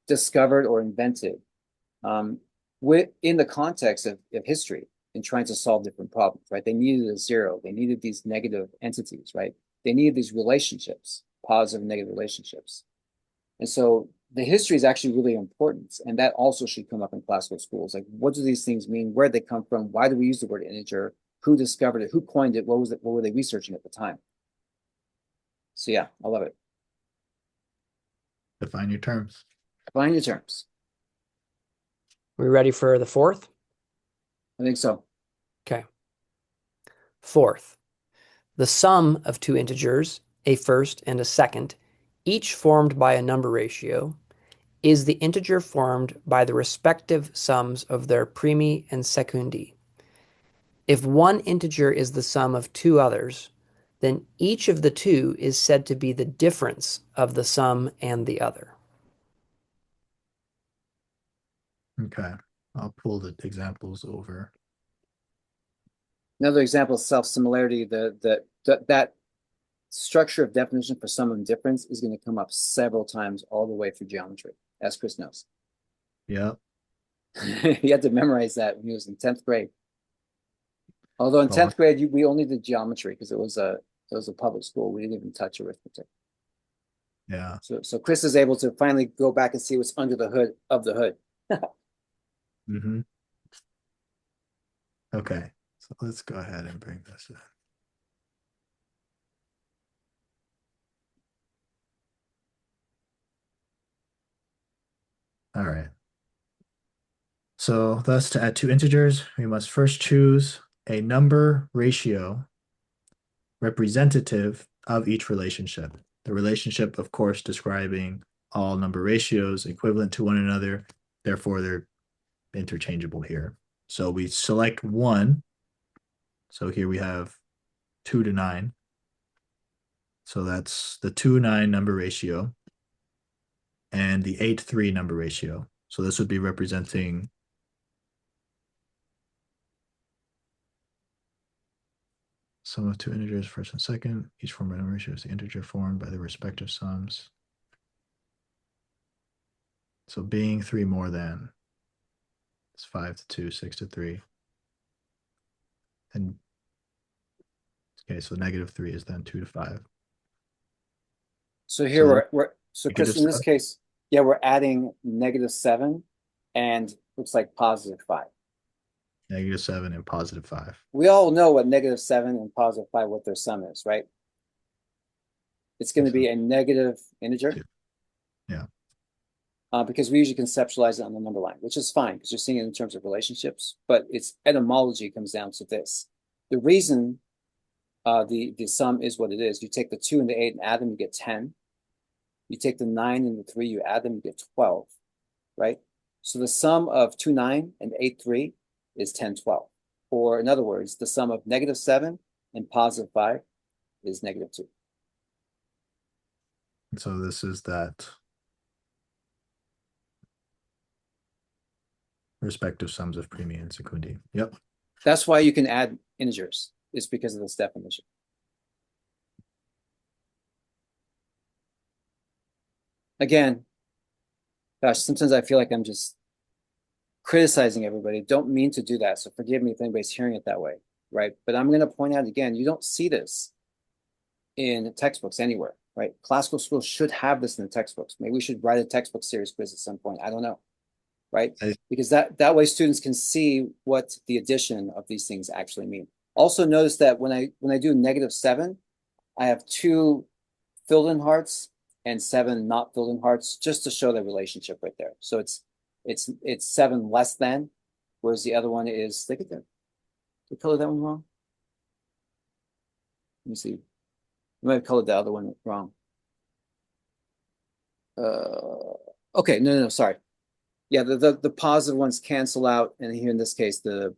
discovered or invented in the context of history in trying to solve different problems, right? They needed a zero. They needed these negative entities, right? They needed these relationships, positive and negative relationships. And so the history is actually really important. And that also should come up in classical schools. Like, what do these things mean? Where did they come from? Why do we use the word integer? Who discovered it? Who coined it? What was it? What were they researching at the time? So yeah, I love it. Define your terms. Define your terms. We ready for the fourth? I think so. Okay. Fourth, the sum of two integers, a first and a second, each formed by a number ratio, is the integer formed by the respective sums of their primi and secundi. If one integer is the sum of two others, then each of the two is said to be the difference of the sum and the other. Okay. I'll pull the examples over. Another example of self-similarity, that structure of definition for sum and difference is going to come up several times all the way through geometry, as Chris knows. Yeah. He had to memorize that when he was in 10th grade. Although in 10th grade, we only did geometry because it was a public school. We didn't even touch arithmetic. Yeah. So Chris is able to finally go back and see what's under the hood of the hood. Mm-hmm. Okay. So let's go ahead and bring this in. All right. So thus to add two integers, we must first choose a number ratio representative of each relationship. The relationship, of course, describing all number ratios equivalent to one another. Therefore, they're interchangeable here. So we select one. So here we have 2 to 9. So that's the 2-9 number ratio and the 8-3 number ratio. So this would be representing sum of two integers, first and second. Each form by number ratio is the integer formed by the respective sums. So being 3 more than, it's 5 to 2, 6 to 3. And okay, so -3 is then 2 to 5. So here so Chris, in this -7. case, yeah, we're adding -7 and looks like +5. -7 and +5. We all know what -7 and +5, what their sum is, right? It's going to be a negative integer. Yeah. Because we usually conceptualize it on the number line, which is fine because you're seeing it in terms of relationships, but its etymology comes down to this. The reason the sum is what it is, you take the 2 and the 8 and add them, you get 10. You take the 9 and the 3, you add them, you get 12, right? So the sum of 2, 9 and 8, 3 is 10, 12. Or in other words, the sum of -7 and +5 is -2. So this is that respective sums of primi and secundi. Yep. That's why you can add integers. It's because of this definition. Again, gosh, sometimes I feel like I'm just criticizing everybody. Don't mean to do that. So forgive me if anybody's hearing it that way, right? But I'm going to point out again, you don't see this in textbooks anywhere, right? Classical schools should have this in the textbooks. Maybe we should write a textbook series quiz at some point. I don't know, right? Because that way students can see what the addition of these things actually mean. Also notice that when I do -7, I have 2 filled in hearts and 7 not filled in hearts, just to show the relationship right there. So it's 7 less than, whereas the other one is, look at that. Did I color that one wrong? Let me see. I might have colored the other one wrong. Okay, no, sorry. Yeah, the positive ones cancel out, and here in this case, the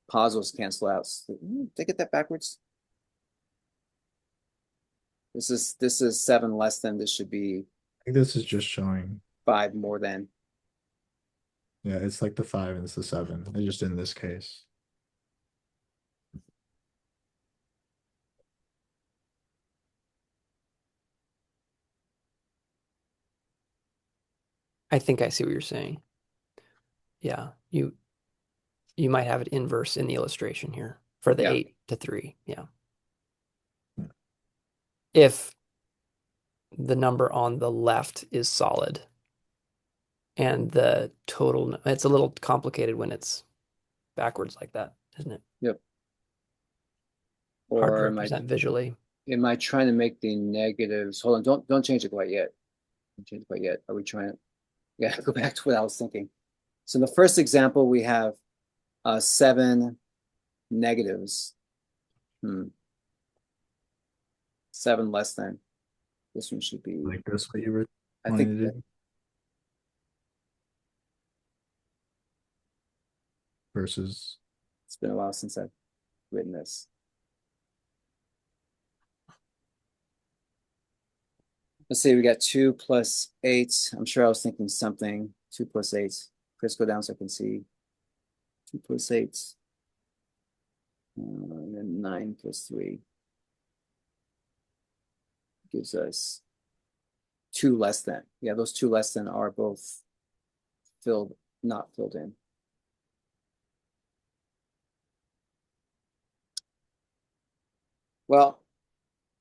positives cancel out. So, did I get that backwards? This is 7 less than. This should be I think this is just showing 5 more than. Yeah, it's like the 5 and it's the 7. It's just in this case. I think I see what you're saying. Yeah, you might have it inverse in the illustration here for the Yeah. 8 to 3. Yeah. Yeah. If the number on the left is solid and the total, it's a little complicated when it's backwards like that, isn't it? Yep. Hard to Or represent visually. am I trying to make the negatives? Hold on, don't change it quite yet. Don't change it quite yet. Are we trying to? Yeah, go back to what I was thinking. So in the first example, we have 7 negatives. 7 less than. This one should be, Like this, what you were I wanting think to do versus it's been a while since I've written this. Let's say we got 2 plus 8. I'm sure I was thinking something. 2 plus 8. Chris, go down so I can see. 2 plus 8. And then 9 plus 3 gives us 2 less than. Yeah, those 2 less than are both not filled in. Well,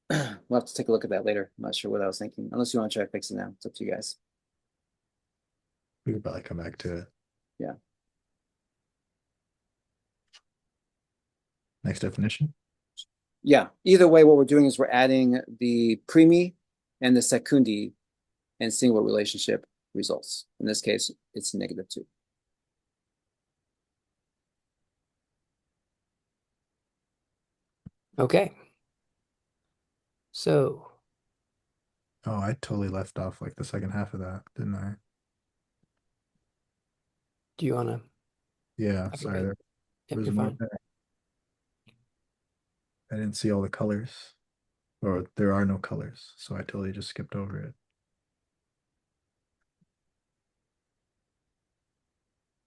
we'll have to take a look at that later. I'm not sure what I was thinking. Unless you want to try to fix it now. It's up to you guys. we could probably come back to it. Yeah. Next definition. Yeah. Either way, what we're doing is we're adding the primi and the secundi and seeing what relationship results. In this case, it's -2. Okay. So, Oh, I totally left off like the second half of that, didn't I? do you want to? Yeah, Okay, sorry, good. there Yep, was you're more fine. there. I didn't see all the colors, or there are no colors, so I totally just skipped over it.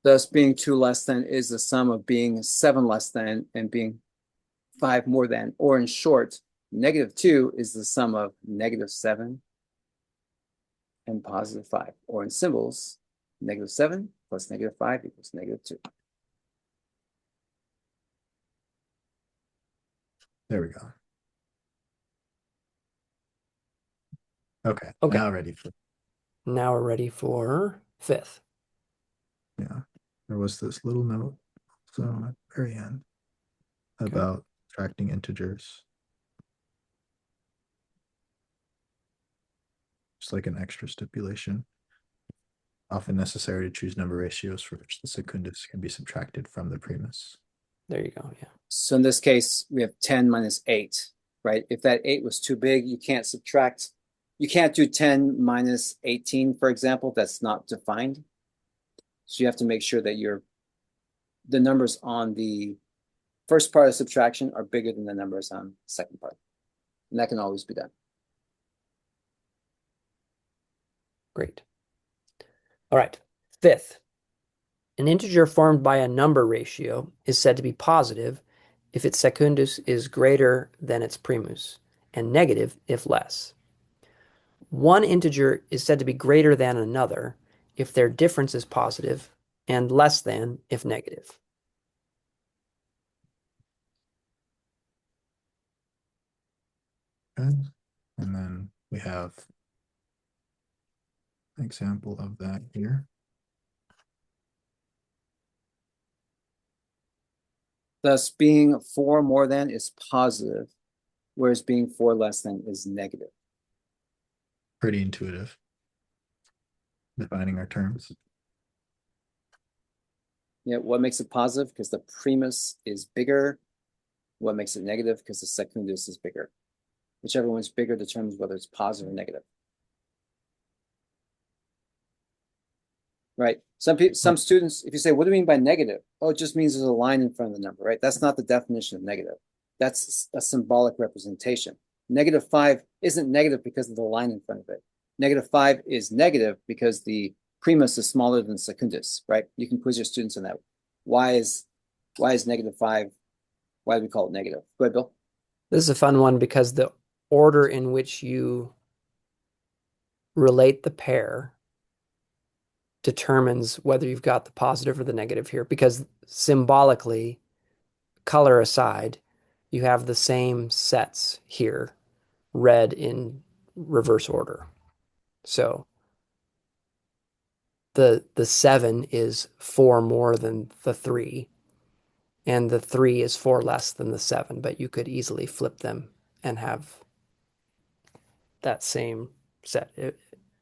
Thus, being 2 less than is the sum of being 7 less than and being 5 more than. Or in short, -2 is the sum of -7 and +5. Or in symbols, -7 plus -5 equals -2. There we go. Okay, Okay. now ready for Now we're ready for 5th. yeah. There was this little note, so at the very end Okay. about subtracting integers. Just like an extra stipulation. Often necessary to choose number ratios for which the secundus can be subtracted from the primus. There you go. Yeah. So in this case, we have 10 minus 8, right? If that 8 was too big, you can't subtract. You can't do 10 minus 18, for example. That's not defined. So you have to make sure that the numbers on the first part of subtraction are bigger than the numbers on the second part. And that can always be done. Great. All right. 5th. An integer formed by a number ratio is said to be positive if its secundus is greater than its primus, and negative if less. One integer is said to be greater than another if their difference is positive, and less than if negative. Okay. And then we have an example of that here. Thus, being 4 more than is positive, whereas being 4 less than is negative. Pretty intuitive. Defining our terms. Yeah, what makes it positive? Because the primus is bigger. What makes it negative? Because the secundus is bigger. Whichever one's bigger determines whether it's positive or negative. Right? Some students, if you say, what do you mean by negative? Oh, it just means there's a line in front of the number, right? That's not the definition of negative. That's a symbolic representation. -5 isn't negative because of the line in front of it. -5 is negative because the primus is smaller than secundus, right? You can quiz your students on that. Why is -5? Why do we call it negative? Go ahead, Bill. This is a fun one because the order in which you relate the pair determines whether you've got the positive or the negative here, because symbolically, color aside, you have the same sets here, read in reverse order. So the 7 is 4 more than the 3, and the 3 is 4 less than the 7, but you could easily flip them and have that same set.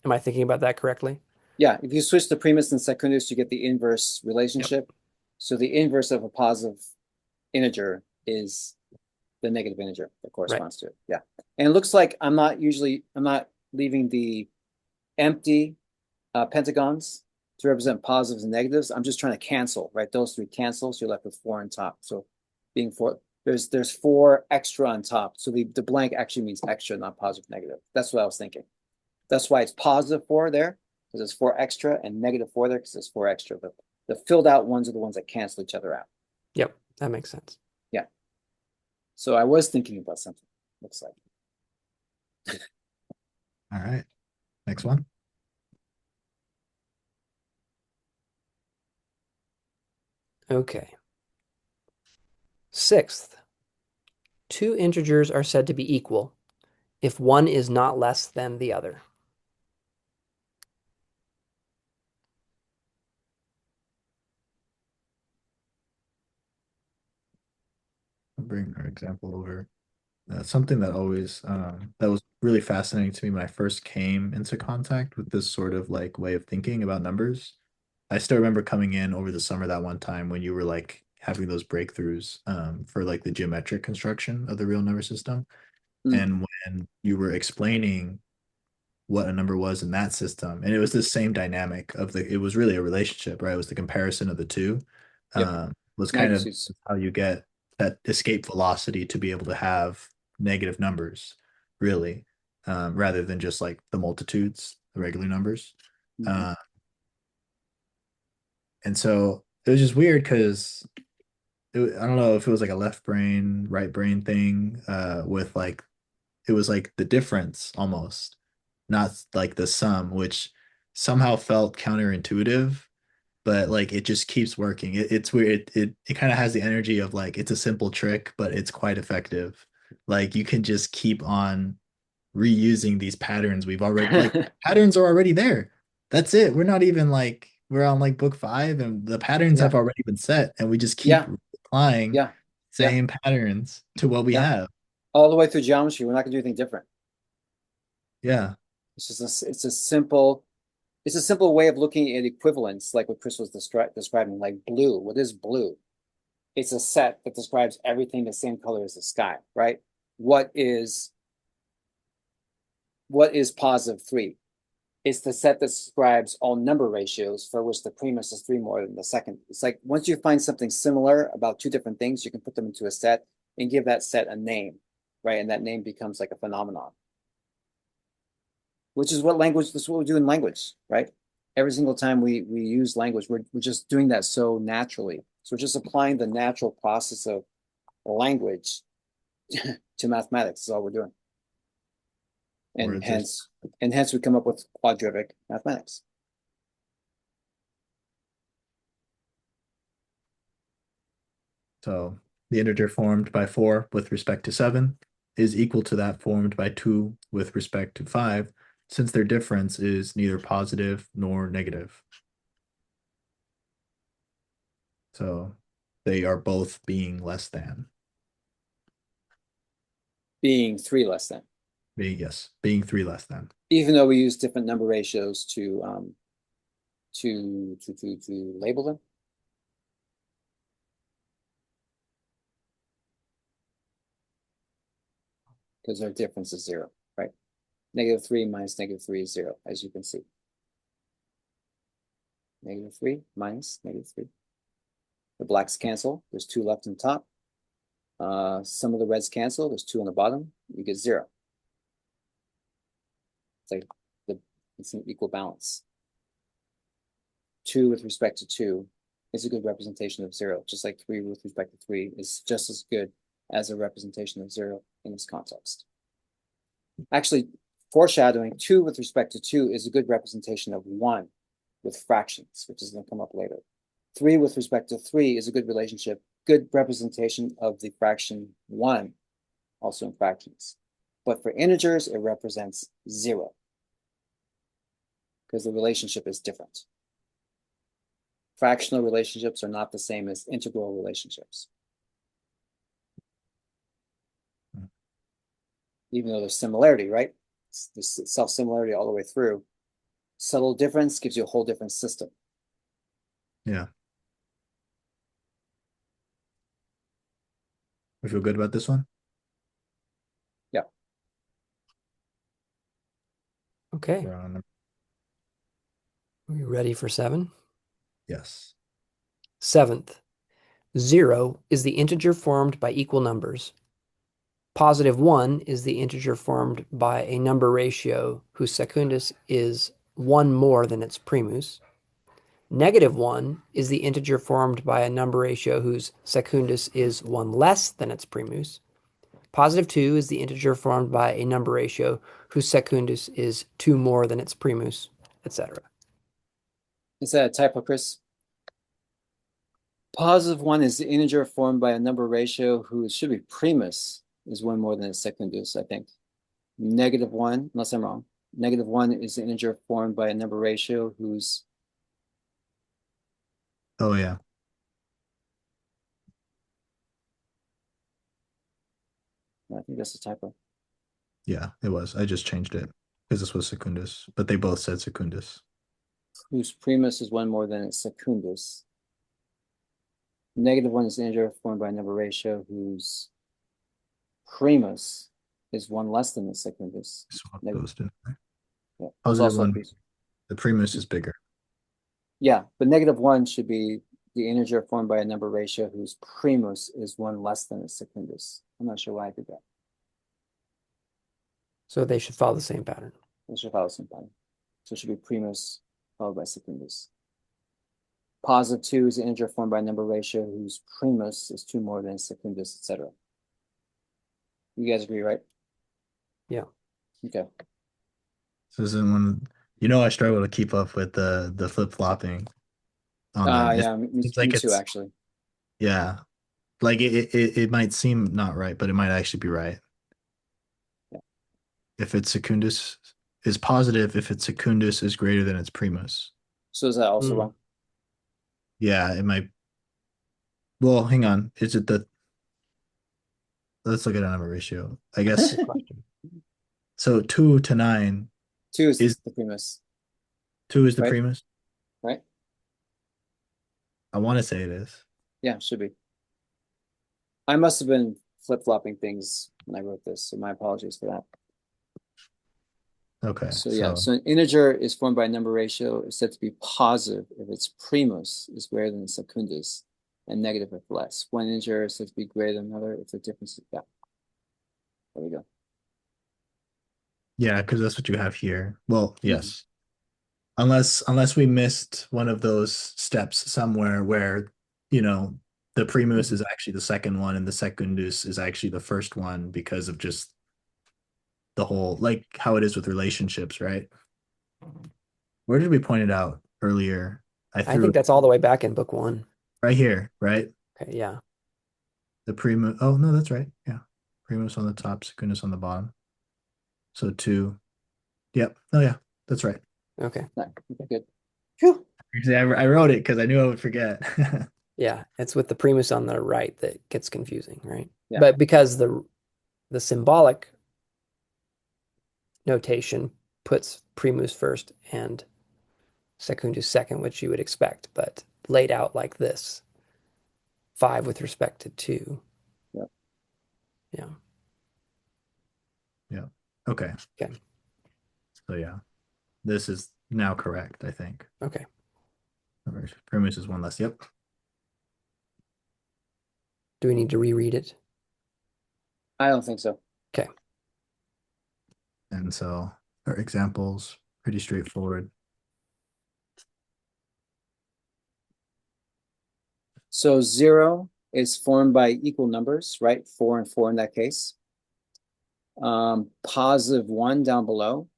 Am I thinking about that correctly? Yeah, if you switch the primus and secundus, you get the inverse Yep. relationship. So the inverse of a positive integer is the negative integer that corresponds to it. Yeah. And it looks like I'm not leaving the empty pentagons to represent positives and negatives. I'm just trying to cancel, right? Those three cancel, so you're left with 4 on top. So being 4, there's 4 extra on top. So the blank actually means extra, not positive, negative. That's what I was thinking. That's why it's positive 4 there, because it's 4 extra, and negative 4 there because it's 4 extra. But the filled out ones are the ones that cancel each other out. Yep, that makes sense. Yeah. So I was thinking about something, looks like. All right. Next one. Okay. Sixth, 2 integers are said to be equal if one is not less than the other. I'll bring our example over. Something that always that was really fascinating to me when I first came into contact with this sort of like way of thinking about numbers. I still remember coming in over the summer that one time when you were like having those breakthroughs for like the geometric construction of the real number system. Mm. And when you were explaining what a number was in that system, and it was the same dynamic of it was really a relationship, right? It was the comparison of the two. Yep. Was kind of Magnitudes. how you get that escape velocity to be able to have negative numbers, really, rather than just like the multitudes, the regular numbers. Mhm. Uh, and so it was just weird because I don't know if it was like a left brain, right brain thing, with like it was like the difference almost, not like the sum, which somehow felt counterintuitive, but like it just keeps working. It's weird. It kind of has the energy of like it's a simple trick, but it's quite effective. Like you can just keep on reusing these patterns we've already like patterns are already there. That's it. We're not even like we're on like book 5 and the patterns Yeah. have already been set and we just keep Yeah. applying Yeah. Yeah. same patterns to what we Yeah. have. All the way through geometry. We're not gonna do anything different. Yeah. It's just it's a simple way of looking at equivalence, like what Chris was describing, like blue. What is blue? It's a set that describes everything the same color as the sky, right? What is positive 3? It's the set that describes all number ratios for which the primus is 3 more than the second. It's like once you find something similar about 2 different things, you can put them into a set and give that set a name, right? And that name becomes like a phenomenon, which is what language, this is what we do in language, right? Every single time we use language, we're just doing that so naturally. So we're just applying the natural process of language to mathematics is all we're doing. And Words are hence we come up with quadrivic mathematics. so the integer formed by 4 with respect to 7 is equal to that formed by 2 with respect to 5, since their difference is neither positive nor negative. So they are both being less than. Being 3 less than. Being 3 less than. Even though we use different number ratios to label them. Because their difference is 0, right? -3 minus -3 is 0, as you can see. -3 minus -3. The blacks cancel. There's 2 left on top. Some of the reds cancel. There's 2 on the bottom. You get 0. It's like it's an equal balance. 2 with respect to 2 is a good representation of 0, just like 3 with respect to 3 is just as good as a representation of 0 in this context. Actually, foreshadowing, 2 with respect to 2 is a good representation of 1 with fractions, which is going to come up later. 3 with respect to 3 is a good relationship, good representation of the fraction 1, also in fractions. But for integers, it represents 0 because the relationship is different. Fractional relationships are not the same as integral relationships. Even though there's similarity, right? There's self-similarity all the way through. Subtle difference gives you a whole different system. Yeah. We feel good about this one? Yeah. Okay. We're on. Are you ready for 7? Yes. 7th, 0 is the integer formed by equal numbers. Positive 1 is the integer formed by a number ratio whose secundus is 1 more than its primus. Negative 1 is the integer formed by a number ratio whose secundus is 1 less than its primus. Positive 2 is the integer formed by a number ratio whose secundus is 2 more than its primus, etc. Is that a typo, Chris? Positive 1 is the integer formed by a number ratio whose should be primus is 1 more than its secundus, I think. Negative 1, unless I'm wrong. Negative 1 is the integer formed by a number ratio whose... Oh, yeah. I think that's a typo. Yeah, it was. I just changed it because this was secundus, but they both said secundus. Whose primus is 1 more than its secundus. Negative 1 is the integer formed by a number ratio whose primus is 1 less than its secundus. Swap Negative. those, didn't I? Yeah. Positive 1, the primus is bigger. Yeah, but negative 1 should be the integer formed by a number ratio whose primus is 1 less than its secundus. I'm not sure why I did that. So they should follow the same pattern. It should follow some pattern. So it should be primus followed by secundus. Positive 2 is the integer formed by a number ratio whose primus is 2 more than secundus, etc. You guys agree, right? Yeah. Okay. So this is when I struggle to keep up with the flip-flopping on them. Yeah, me too, actually. Yeah. Like it might seem not right, but it might actually be right. Yeah. If its secundus is positive, if its secundus is greater than its primus. So is that also wrong? Yeah, it might. Well, hang on. Is it let's look at a number ratio. I guess. So 2 to 9 2 is is the primus. 2 is the right? primus? Right? I want to say it is. Yeah, should be. I must have been flip-flopping things when I wrote this, so my apologies for that. Okay. So yeah, so an integer is formed by a number ratio is said to be positive if its primus is greater than the secundus and negative if less. One integer is said to be greater than another if the difference is, yeah. There we go. Yeah, because that's what you have here. Well, yes. Unless we missed one of those steps somewhere where, the primus is actually the second one and the secundus is actually the first one because of just the whole, like how it is with relationships, right? Where did we point it out earlier? I think that's all the way back in book 1. Right here, right? Okay, yeah. The primus. Oh, no, that's right. Yeah. Primus on the top, secundus on the bottom. So 2. Yep. Oh, yeah. That's right. Okay. Okay, good. Whew. Actually, I wrote it because I knew I would forget. Yeah, it's with the primus on the right that gets confusing, right? Yeah. But because the symbolic notation puts primus first and secundus second, which you would expect, but laid out like this. 5 with respect to 2. Yeah. Yeah. Yeah. Okay. Okay. So yeah, this is now correct, I think. Okay. Primus is 1 less. Yep. Do we need to reread it? I don't think so. Okay. And so our examples, pretty straightforward. So 0 is formed by equal numbers, right? 4 and 4 in that case. Positive 1 down below.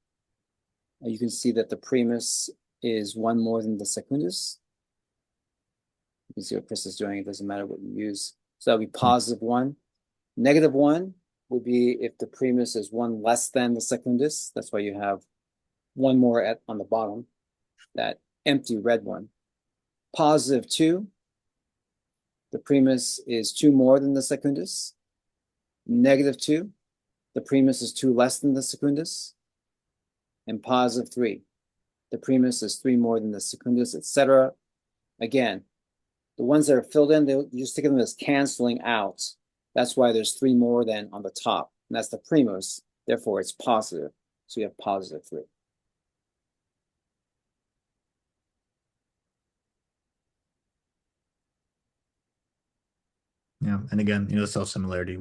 You can see that the primus is 1 more than the secundus. You can see what Chris is doing. It doesn't matter what you use. So that'll be positive 1. Negative 1 would be if the primus is 1 less than the secundus. That's why you have 1 more on the bottom, that empty red one. Positive 2, the primus is 2 more than the secundus. Negative 2, the primus is 2 less than the secundus. And positive 3, the primus is 3 more than the secundus, etc. Again, the ones that are filled in, you just think of them as canceling out. That's why there's 3 more than on the top, and that's the primus. Therefore, it's positive. So you have positive 3. Yeah, and again, self-similarity.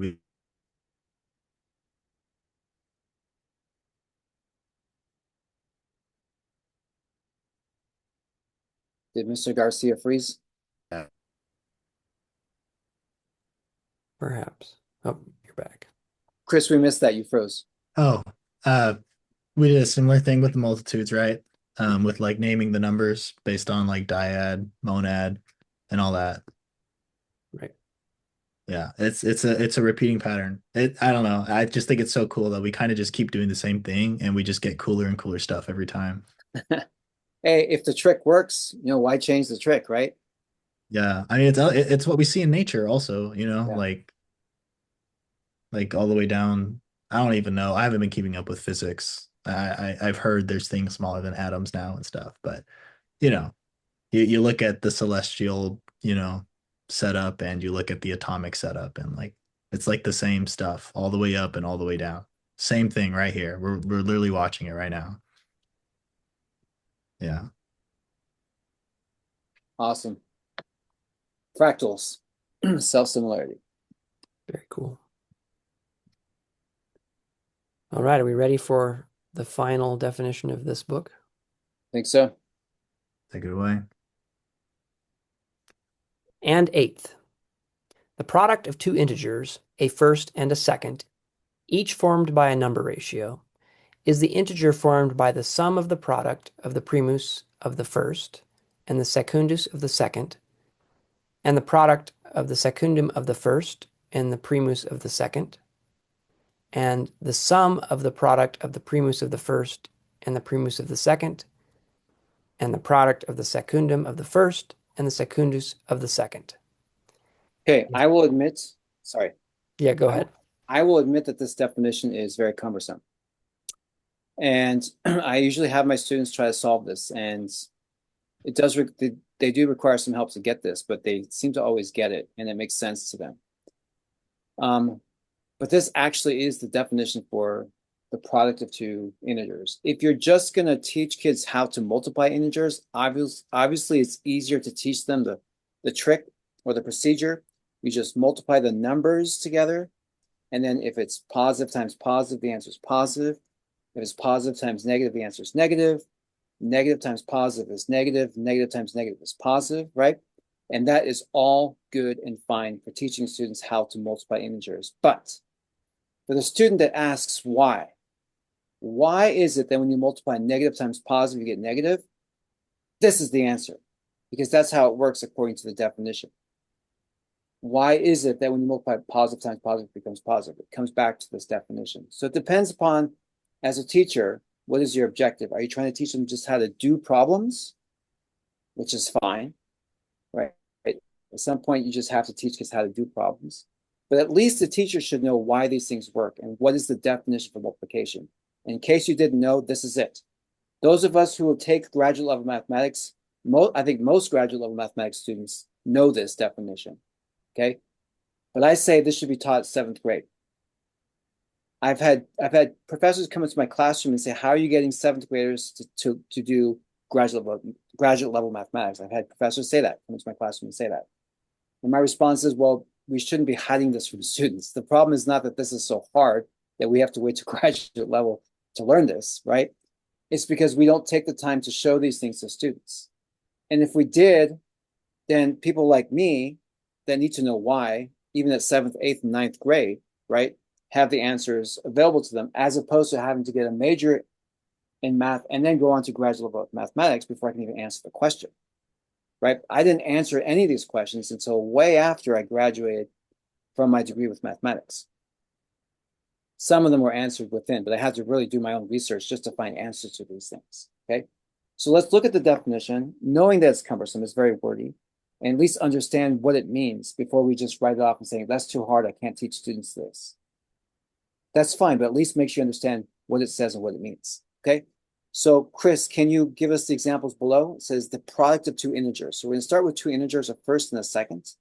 Did Mr. Garcia freeze? Perhaps. Oh, you're back. Chris, we missed that. You froze. Oh, we did a similar thing with the multitudes, right? With like naming the numbers based on like dyad, monad, and all that. Right. Yeah, it's a repeating pattern. I don't know. I just think it's so cool that we kind of just keep doing the same thing and we just get cooler and cooler stuff every time. Hey, if the trick works, why change the trick, right? Yeah, I mean it's what we see in nature also, Yeah. like all the way down. I don't even know. I haven't been keeping up with physics. I've heard there's things smaller than atoms now and stuff, but you know, you look at the celestial, setup and you look at the atomic setup and like it's like the same stuff all the way up and all the way down. Same thing right here. We're literally watching it right now. Yeah. Awesome. Fractals, self-similarity. Very cool. All right, are we ready for the final definition of this book? Think so? Take it away. And eighth, the product of two integers, a first and a second, each formed by a number ratio, is the integer formed by the sum of the product of the primus of the first and the secundus of the second, and the product of the secundum of the first and the primus of the second, and the sum of the product of the primus of the first and the primus of the second, and the product of the secundum of the first and the secundus of the second. Okay, I will admit, sorry. Yeah, go ahead. I will admit that this definition is very cumbersome. And I usually have my students try to solve this, and it does they do require some help to get this, but they seem to always get it, and it makes sense to them. But this actually is the definition for the product of two integers. If you're just going to teach kids how to multiply integers, obviously it's easier to teach them the trick or the procedure. You just multiply the numbers together, and then if it's positive times positive, the answer is positive. If it's positive times negative, the answer is negative. Negative times positive is negative. Negative times negative is positive, right? And that is all good and fine for teaching students how to multiply integers. But for the student that asks why is it that when you multiply negative times positive, you get negative? This is the answer, because that's how it works according to the definition. Why is it that when you multiply positive times positive, it becomes positive? It comes back to this definition. So it depends upon, as a teacher, what is your objective? Are you trying to teach them just how to do problems, which is fine, right? At some point, you just have to teach kids how to do problems. But at least the teacher should know why these things work and what is the definition for multiplication. In case you didn't know, this is it. Those of us who will take graduate level mathematics, I think most graduate level mathematics students know this definition, okay? But I say this should be taught 7th grade. I've had professors come into my classroom and say, how are you getting 7th graders to do graduate level mathematics? I've had professors say that, come into my classroom and say that. And my response is, well, we shouldn't be hiding this from students. The problem is not that this is so hard that we have to wait to graduate level to learn this, right? It's because we don't take the time to show these things to students. And if we did, then people like me that need to know why, even at 7th, 8th, and 9th grade, right, have the answers available to them, as opposed to having to get a major in math and then go on to graduate level of mathematics before I can even answer the question, right? I didn't answer any of these questions until way after I graduated from my degree with mathematics. Some of them were answered within, but I had to really do my own research just to find answers to these things, okay? So let's look at the definition, knowing that it's cumbersome, it's very wordy, and at least understand what it means before we just write it off and say, that's too hard, I can't teach students this. That's fine, but at least make sure you understand what it says and what it means, okay? So Chris, can you give us the examples below? It says the product of two integers. So we're gonna start with two integers, a first and a second.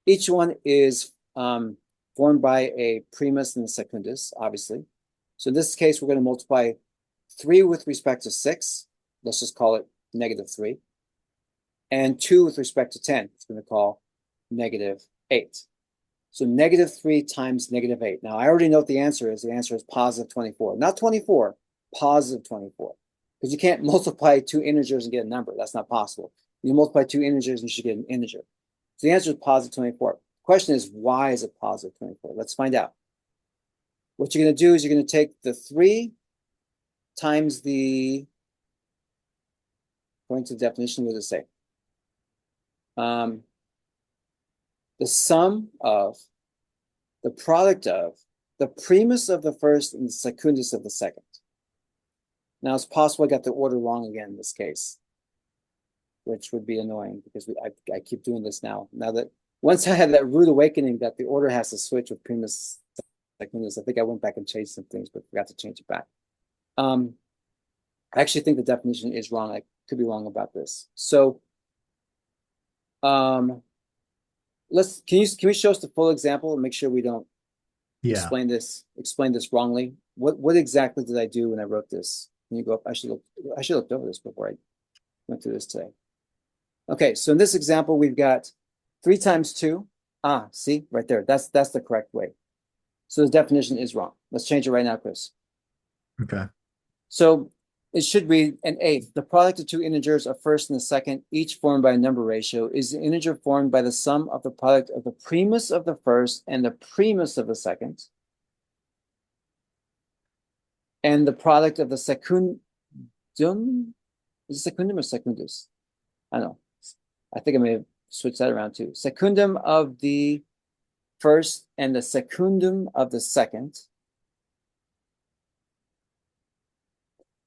Each one is formed by a primus and a secundus, obviously. So in this case, we're gonna multiply 3 with respect to 6. Let's just call it -3. And 2 with respect to 10, it's gonna call -8. So -3 times -8. Now I already know what the answer is. The answer is positive 24. Not 24, positive 24. Because you can't multiply two integers and get a number. That's not possible. You multiply two integers and you should get an integer. So the answer is positive 24. The question is, why is it positive 24? Let's find out. What you're going to do is you're going to take the 3 times the, according to the definition, what does it say? The sum of, the product of, the primus of the first and the secundus of the second. Now, it's possible I got the order wrong again in this case, which would be annoying because I keep doing this now. Now that once I had that rude awakening that the order has to switch with primus secundus, I think I went back and changed some things, but forgot to change it back. I actually think the definition is wrong. I could be wrong about this. So, can we show us the full example and make sure we don't explain this wrongly? What exactly did I do when I wrote this? Can you go up? I should looked over this before I went through this today. Okay, so in this example, we've got 3 times 2. See, right there. That's the correct way. So the definition is wrong. Let's change it right now, Chris. Okay. So it should read an eighth. The product of two integers, a first and a second, each formed by a number ratio, is the integer formed by the sum of the product of the primus of the first and the primus of the second, and the product of the secundum. Is it secundum or secundus? I don't know. I think I may have switched that around too. Secundum of the first and the secundum of the second,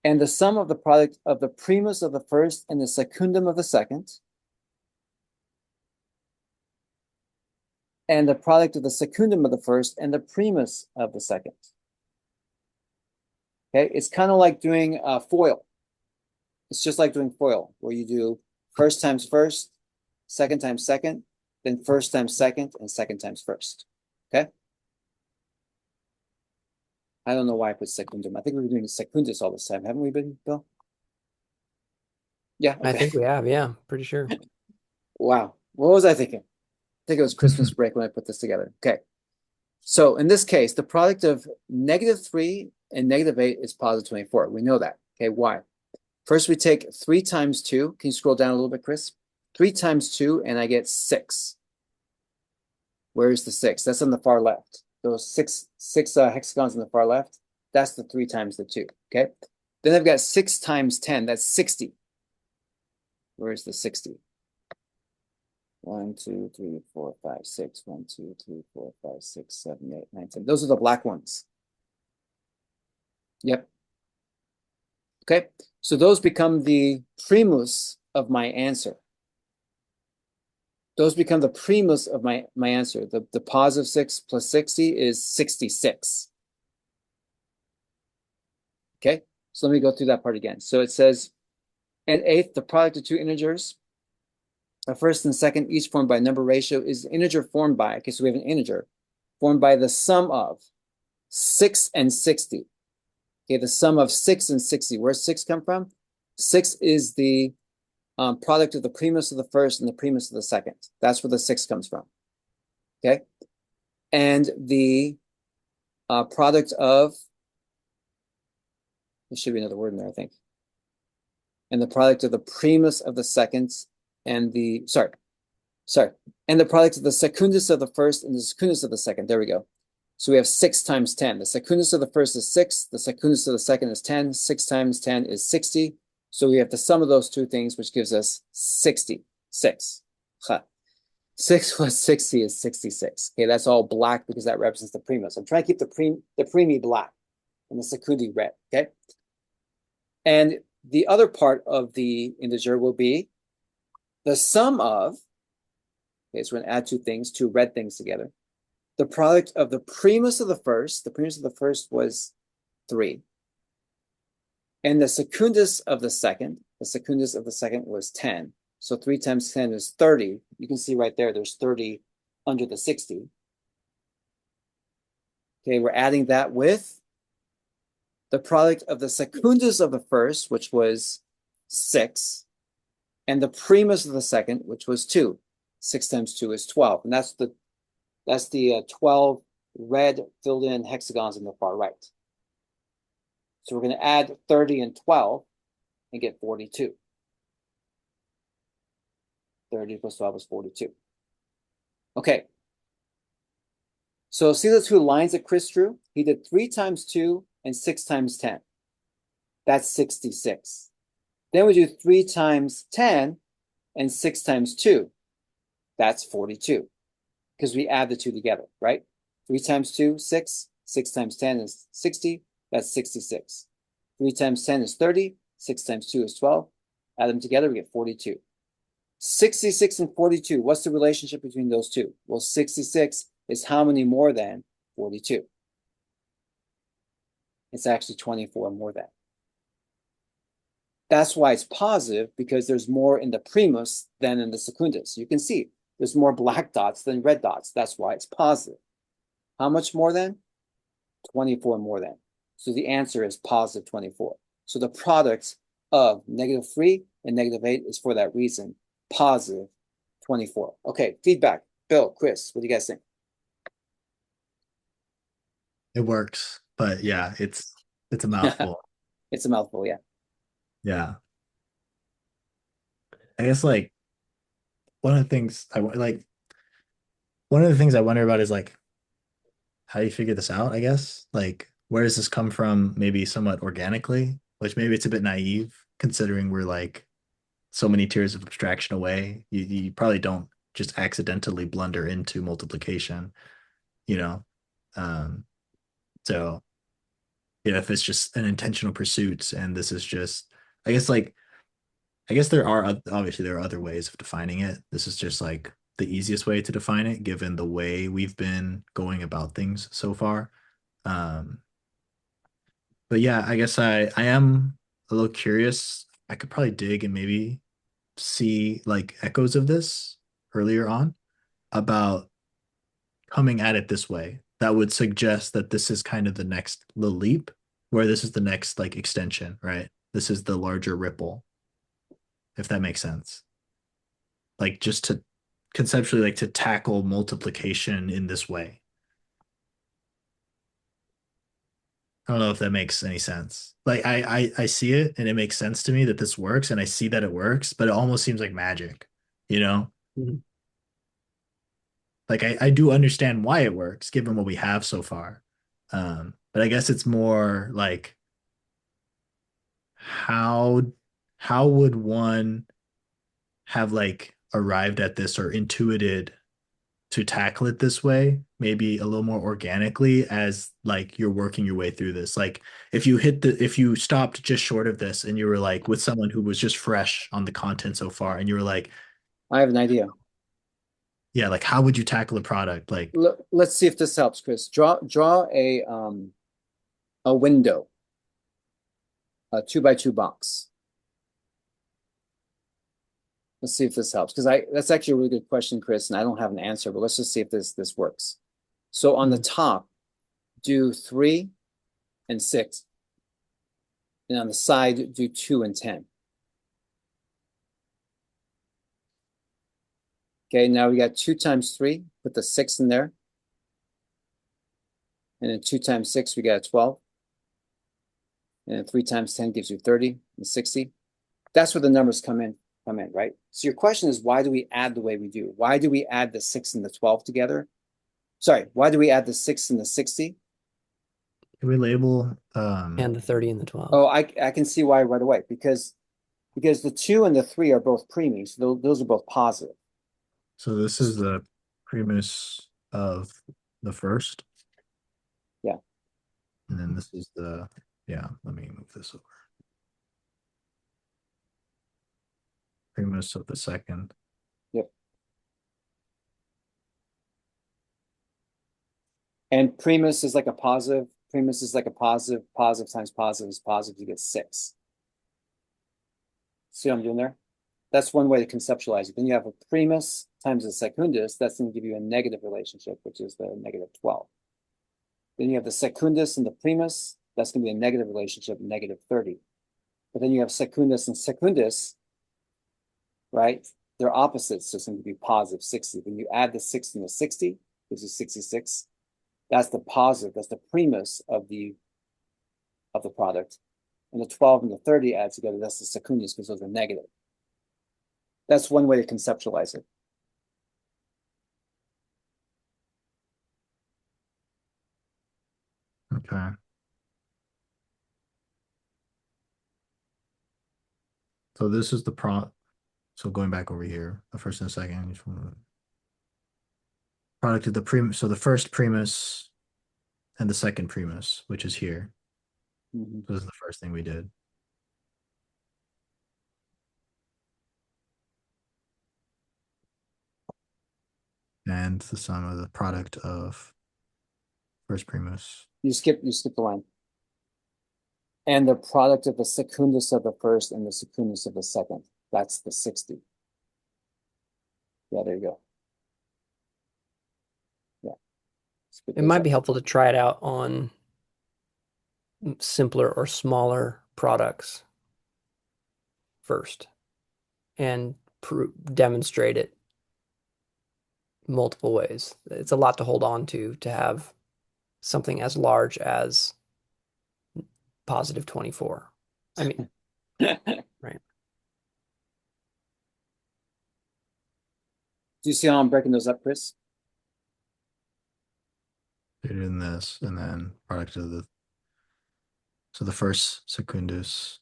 and the sum of the product of the primus of the first and the secundum of the second, and the product of the secundum of the first and the primus of the second. Okay, it's kind of like doing FOIL. It's just like doing FOIL, where you do first times first, second times second, then first times second, and second times first. Okay? I don't know why I put secundum. I think we've been doing secundus all this time, haven't we been, Bill? Yeah, okay. I think we have, yeah, pretty sure. Wow. What was I thinking? I think it was Christmas break when I put this together. Okay. So in this case, the product of -3 and -8 is positive 24. We know that. Okay, why? First, we take 3 times 2. Can you scroll down a little bit, Chris? 3 times 2, and I get 6. Where is the 6? That's on the far left. Those six hexagons on the far left, that's the 3 times the 2, okay? Then I've got 6 times 10, that's 60. Where is the 60? 1, 2, 3, 4, 5, 6. 1, 2, 3, 4, 5, 6, 7, 8, 9, 10. Those are the black ones. Yep. Okay, so those become the primus of my answer. Those become the primus of my answer. The positive 6 plus 60 is 66. Okay, so let me go through that part again. So it says, an eighth, the product of two integers, a first and second, each formed by a number ratio, is the integer formed by, okay, so we have an integer, formed by the sum of 6 and 60. Okay, the sum of 6 and 60. Where's 6 come from? 6 is the product of the primus of the first and the primus of the second. That's where the 6 comes from. Okay, and the product of, there should be another word in there, I think. And the product of the primus of the second and the, and the product of the secundus of the first and the secundus of the second. There we go. So we have 6 times 10. The secundus of the first is 6. The secundus of the second is 10. 6 times 10 is 60. So we have the sum of those two things, which gives us 66. 6 plus 60 is 66. Okay, that's all black because that represents the primus. I'm trying to keep the primi black and the secundi red, okay? And the other part of the integer will be the sum of, okay, so we're going to add two things, two red things together. The product of the primus of the first was 3. And the secundus of the second was 10. So 3 times 10 is 30. You can see right there, there's 30 under the 60. Okay, we're adding that with the product of the secundus of the first, which was 6, and the primus of the second, which was 2. 6 times 2 is 12. And that's the 12 red filled in hexagons on the far right. So we're going to add 30 and 12 and get 42. 30 plus 12 is 42. Okay. So see the two lines that Chris drew? He did 3 times 2 and 6 times 10. That's 66. Then we do 3 times 10 and 6 times 2. That's 42. Because we add the two together, right? 3 times 2, 6. 6 times 10 is 60. That's 66. 3 times 10 is 30. 6 times 2 is 12. Add them together, we get 42. 66 and 42, what's the relationship between those two? Well, 66 is how many more than 42? It's actually 24 more than. That's why it's positive, because there's more in the primus than in the secundus. You can see there's more black dots than red dots. That's why it's positive. How much more than? 24 more than. So the answer is positive 24. So the product of -3 and -8 is for that reason, positive 24. Okay, feedback. Bill, Chris, what do you guys think? It works, but yeah, it's a mouthful. It's a mouthful, yeah. Yeah. I guess like one of the things I like one of the things I wonder about is like how do you figure this out, I guess? Like where does this come from maybe somewhat organically, which maybe it's a bit naive considering we're like so many tiers of abstraction away. You probably don't just accidentally blunder into multiplication, you know. Um so yeah, if it's just an intentional pursuit and this is just I guess like I guess there are obviously there are other ways of defining it. This is just like the easiest way to define it, given the way we've been going about things so far. Um, but yeah, I guess I am a little curious. I could probably dig and maybe see like echoes of this earlier on about coming at it this way. That would suggest that this is kind of the next little leap, where this is the next like extension, right? This is the larger ripple, if that makes sense. Like just to conceptually like to tackle multiplication in this way. I don't know if that makes any sense. Like I see it and it makes sense to me that this works and I see that it works, but it almost seems like magic, you know? Mhm. Like I do understand why it works given what we have so far. But I guess it's more like how how would one have like arrived at this or intuited to tackle it this way, maybe a little more organically as like you're working your way through this. Like if you stopped just short of this and you were like with someone who was just fresh on the content so far and you were like, I have an idea. yeah, like how would you tackle a product? Like, Let's see if this helps, Chris. Draw a window, a 2x2 box. Let's see if this helps, because that's actually a really good question, Chris, and I don't have an answer, but let's just see if this works. So on the top, do 3 and 6, and on the side, do 2 and 10. Okay, now we got 2 times 3, put the 6 in there. And then 2 times 6, we got a 12. And then 3 times 10 gives you 30 and 60. That's where the numbers come in, right? So your question is, why do we add the way we do? Why do we add the 6 and the 12 together? Sorry, why do we add the 6 and the 60? Can we label And the 30 and the 12. Oh, I can see why right away because the 2 and the 3 are both preemies. So those are both positive. so this is the premise of the first, Yeah. and then this is the yeah, let me move this over. Premise of the second. Yep. And premise is like a positive. Premise is like a positive. Positive times positive is positive. You get 6. See what I'm doing there? That's one way to conceptualize it. Then you have a primus times a secundus. That's going to give you a negative relationship, which is the negative 12. Then you have the secundus and the primus. That's going to be a negative relationship, negative 30. But then you have secundus and secundus, right? They're opposites, so it's going to be positive 60. When you add the 6 and the 60, gives you 66. That's the positive. That's the primus of the product. And the 12 and the 30 add together. That's the secundus because those are negative. That's one way to conceptualize it. Okay. So this is the so going back over here, the first and the second, product of the premise. So the first premise and the second premise, which is here. Mm-hmm. This is the first thing we did. And the sum of the product of first premise. You skip the line. And the product of the secundus of the first and the secundus of the second. That's the 60. Yeah, there you go. Yeah. It might be helpful to try it out on simpler or smaller products first and demonstrate it multiple ways. It's a lot to hold on to have something as large as positive 24. I mean, right. Do you see how I'm breaking those up, Chris? In this, and then product of the so the first secundus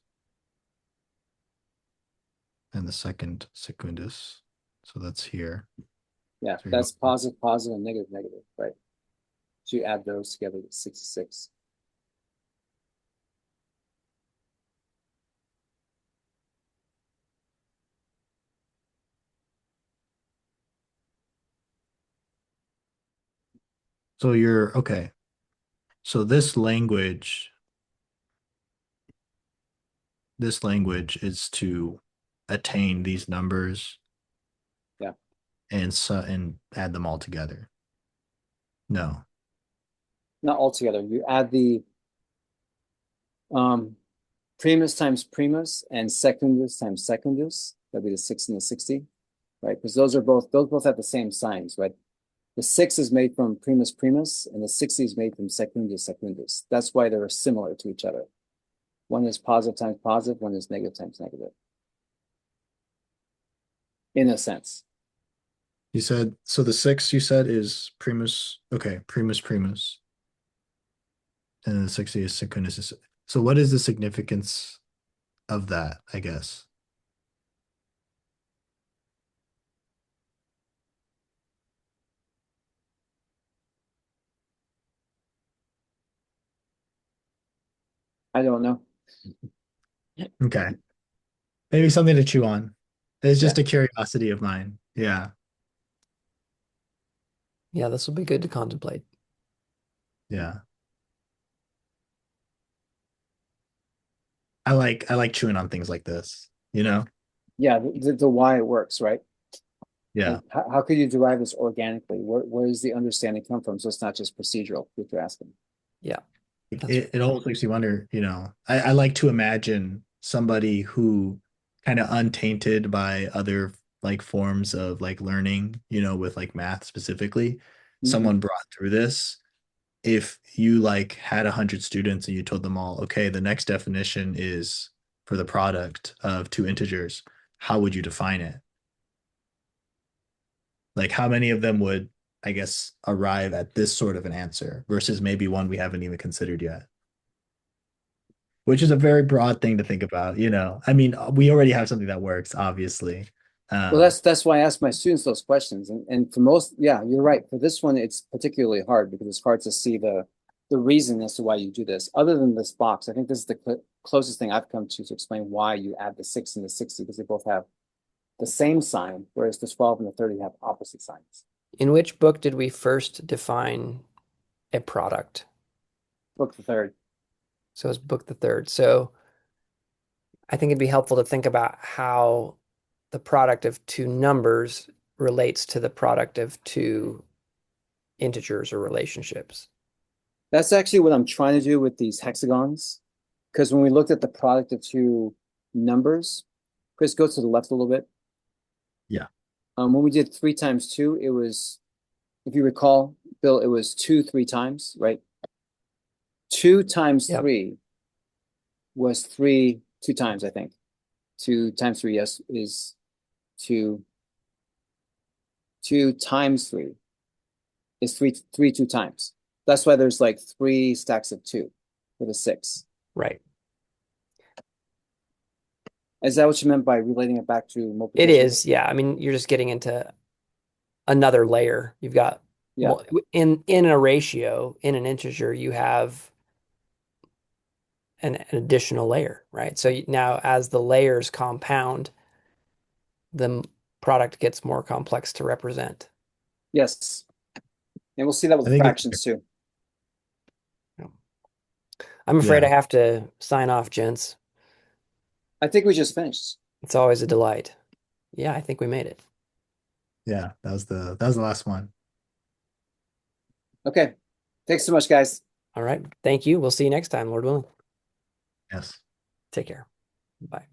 and the second secundus. So that's here. Yeah, So that's positive, positive, and negative, negative, right? So you add those together, it's 66. So you're okay. So this language is to attain these numbers Yeah. and add them all together. No. Not all together. You add the primus times primus and secundus times secundus. That'd be the 6 and the 60, right? Because those both have the same signs, right? The 6 is made from primus primus, and the 60 is made from secundus secundus. That's why they're similar to each other. One is positive times positive, one is negative times negative. In a sense. You said so the 6 you said is primus, okay, primus primus. And the 60 is secundus. So what is the significance of that, I guess? I don't know. Okay. Maybe something to chew on. It's just Yeah. a curiosity of mine. Yeah. Yeah, this will be good to contemplate. Yeah. I like chewing on things like this, you know? Yeah, the why it works, right? Yeah. Like, how could you derive this organically? Where does the understanding come from? So it's not just procedural, if you're asking. Yeah. It almost makes you wonder, I like to imagine somebody who kind of untainted by other like forms of like learning, with like math specifically, Mm-hmm. someone brought through this. If you like had 100 students and you told them all, okay, the next definition is for the product of two integers, how would you define it? Like how many of them would I guess, arrive at this sort of an answer versus maybe one we haven't even considered yet. Which is a very broad thing to think about, you know. I mean, we already have something that works, obviously. Well, Um, that's why I ask my students those questions. And for most, yeah, you're right. For this one, it's particularly hard because it's hard to see the reason as to why you do this. Other than this box, I think this is the closest thing I've come to explain why you add the 6 and the 60 because they both have the same sign, whereas the 12 and the 30 have opposite signs. In which book did we first define a product? Book the third. So it's book the third. So I think it'd be helpful to think about how the product of two numbers relates to the product of two integers or relationships. That's actually what I'm trying to do with these hexagons. Because when we looked at the product of two numbers, Chris, go to the left a little bit. yeah. When we did 3 times 2, it was, if you recall, Bill, it was 2 3 times, right? 2 times Yep. 3 was 3 2 times, I think. 2 times 3, yes, is 2. 2 times 3 is 3 2 times. That's why there's like 3 stacks of 2 for the 6. Right. Is that what you meant by relating it back to It multiplication? is, yeah. I mean, you're just getting into another layer. You've got Yeah. in a ratio, in an integer, you have an additional layer, right? So now as the layers compound, the product gets more complex to represent. Yes. And we'll see that I with think it's fractions too. I'm afraid I yeah, have to sign off, gents. I think we just finished. It's always a delight. Yeah, I think we made it. yeah, that was the last one. Okay. Thanks so much, guys. All right. Thank you. We'll see you next time, Lord willing. Yes. Take care. Bye.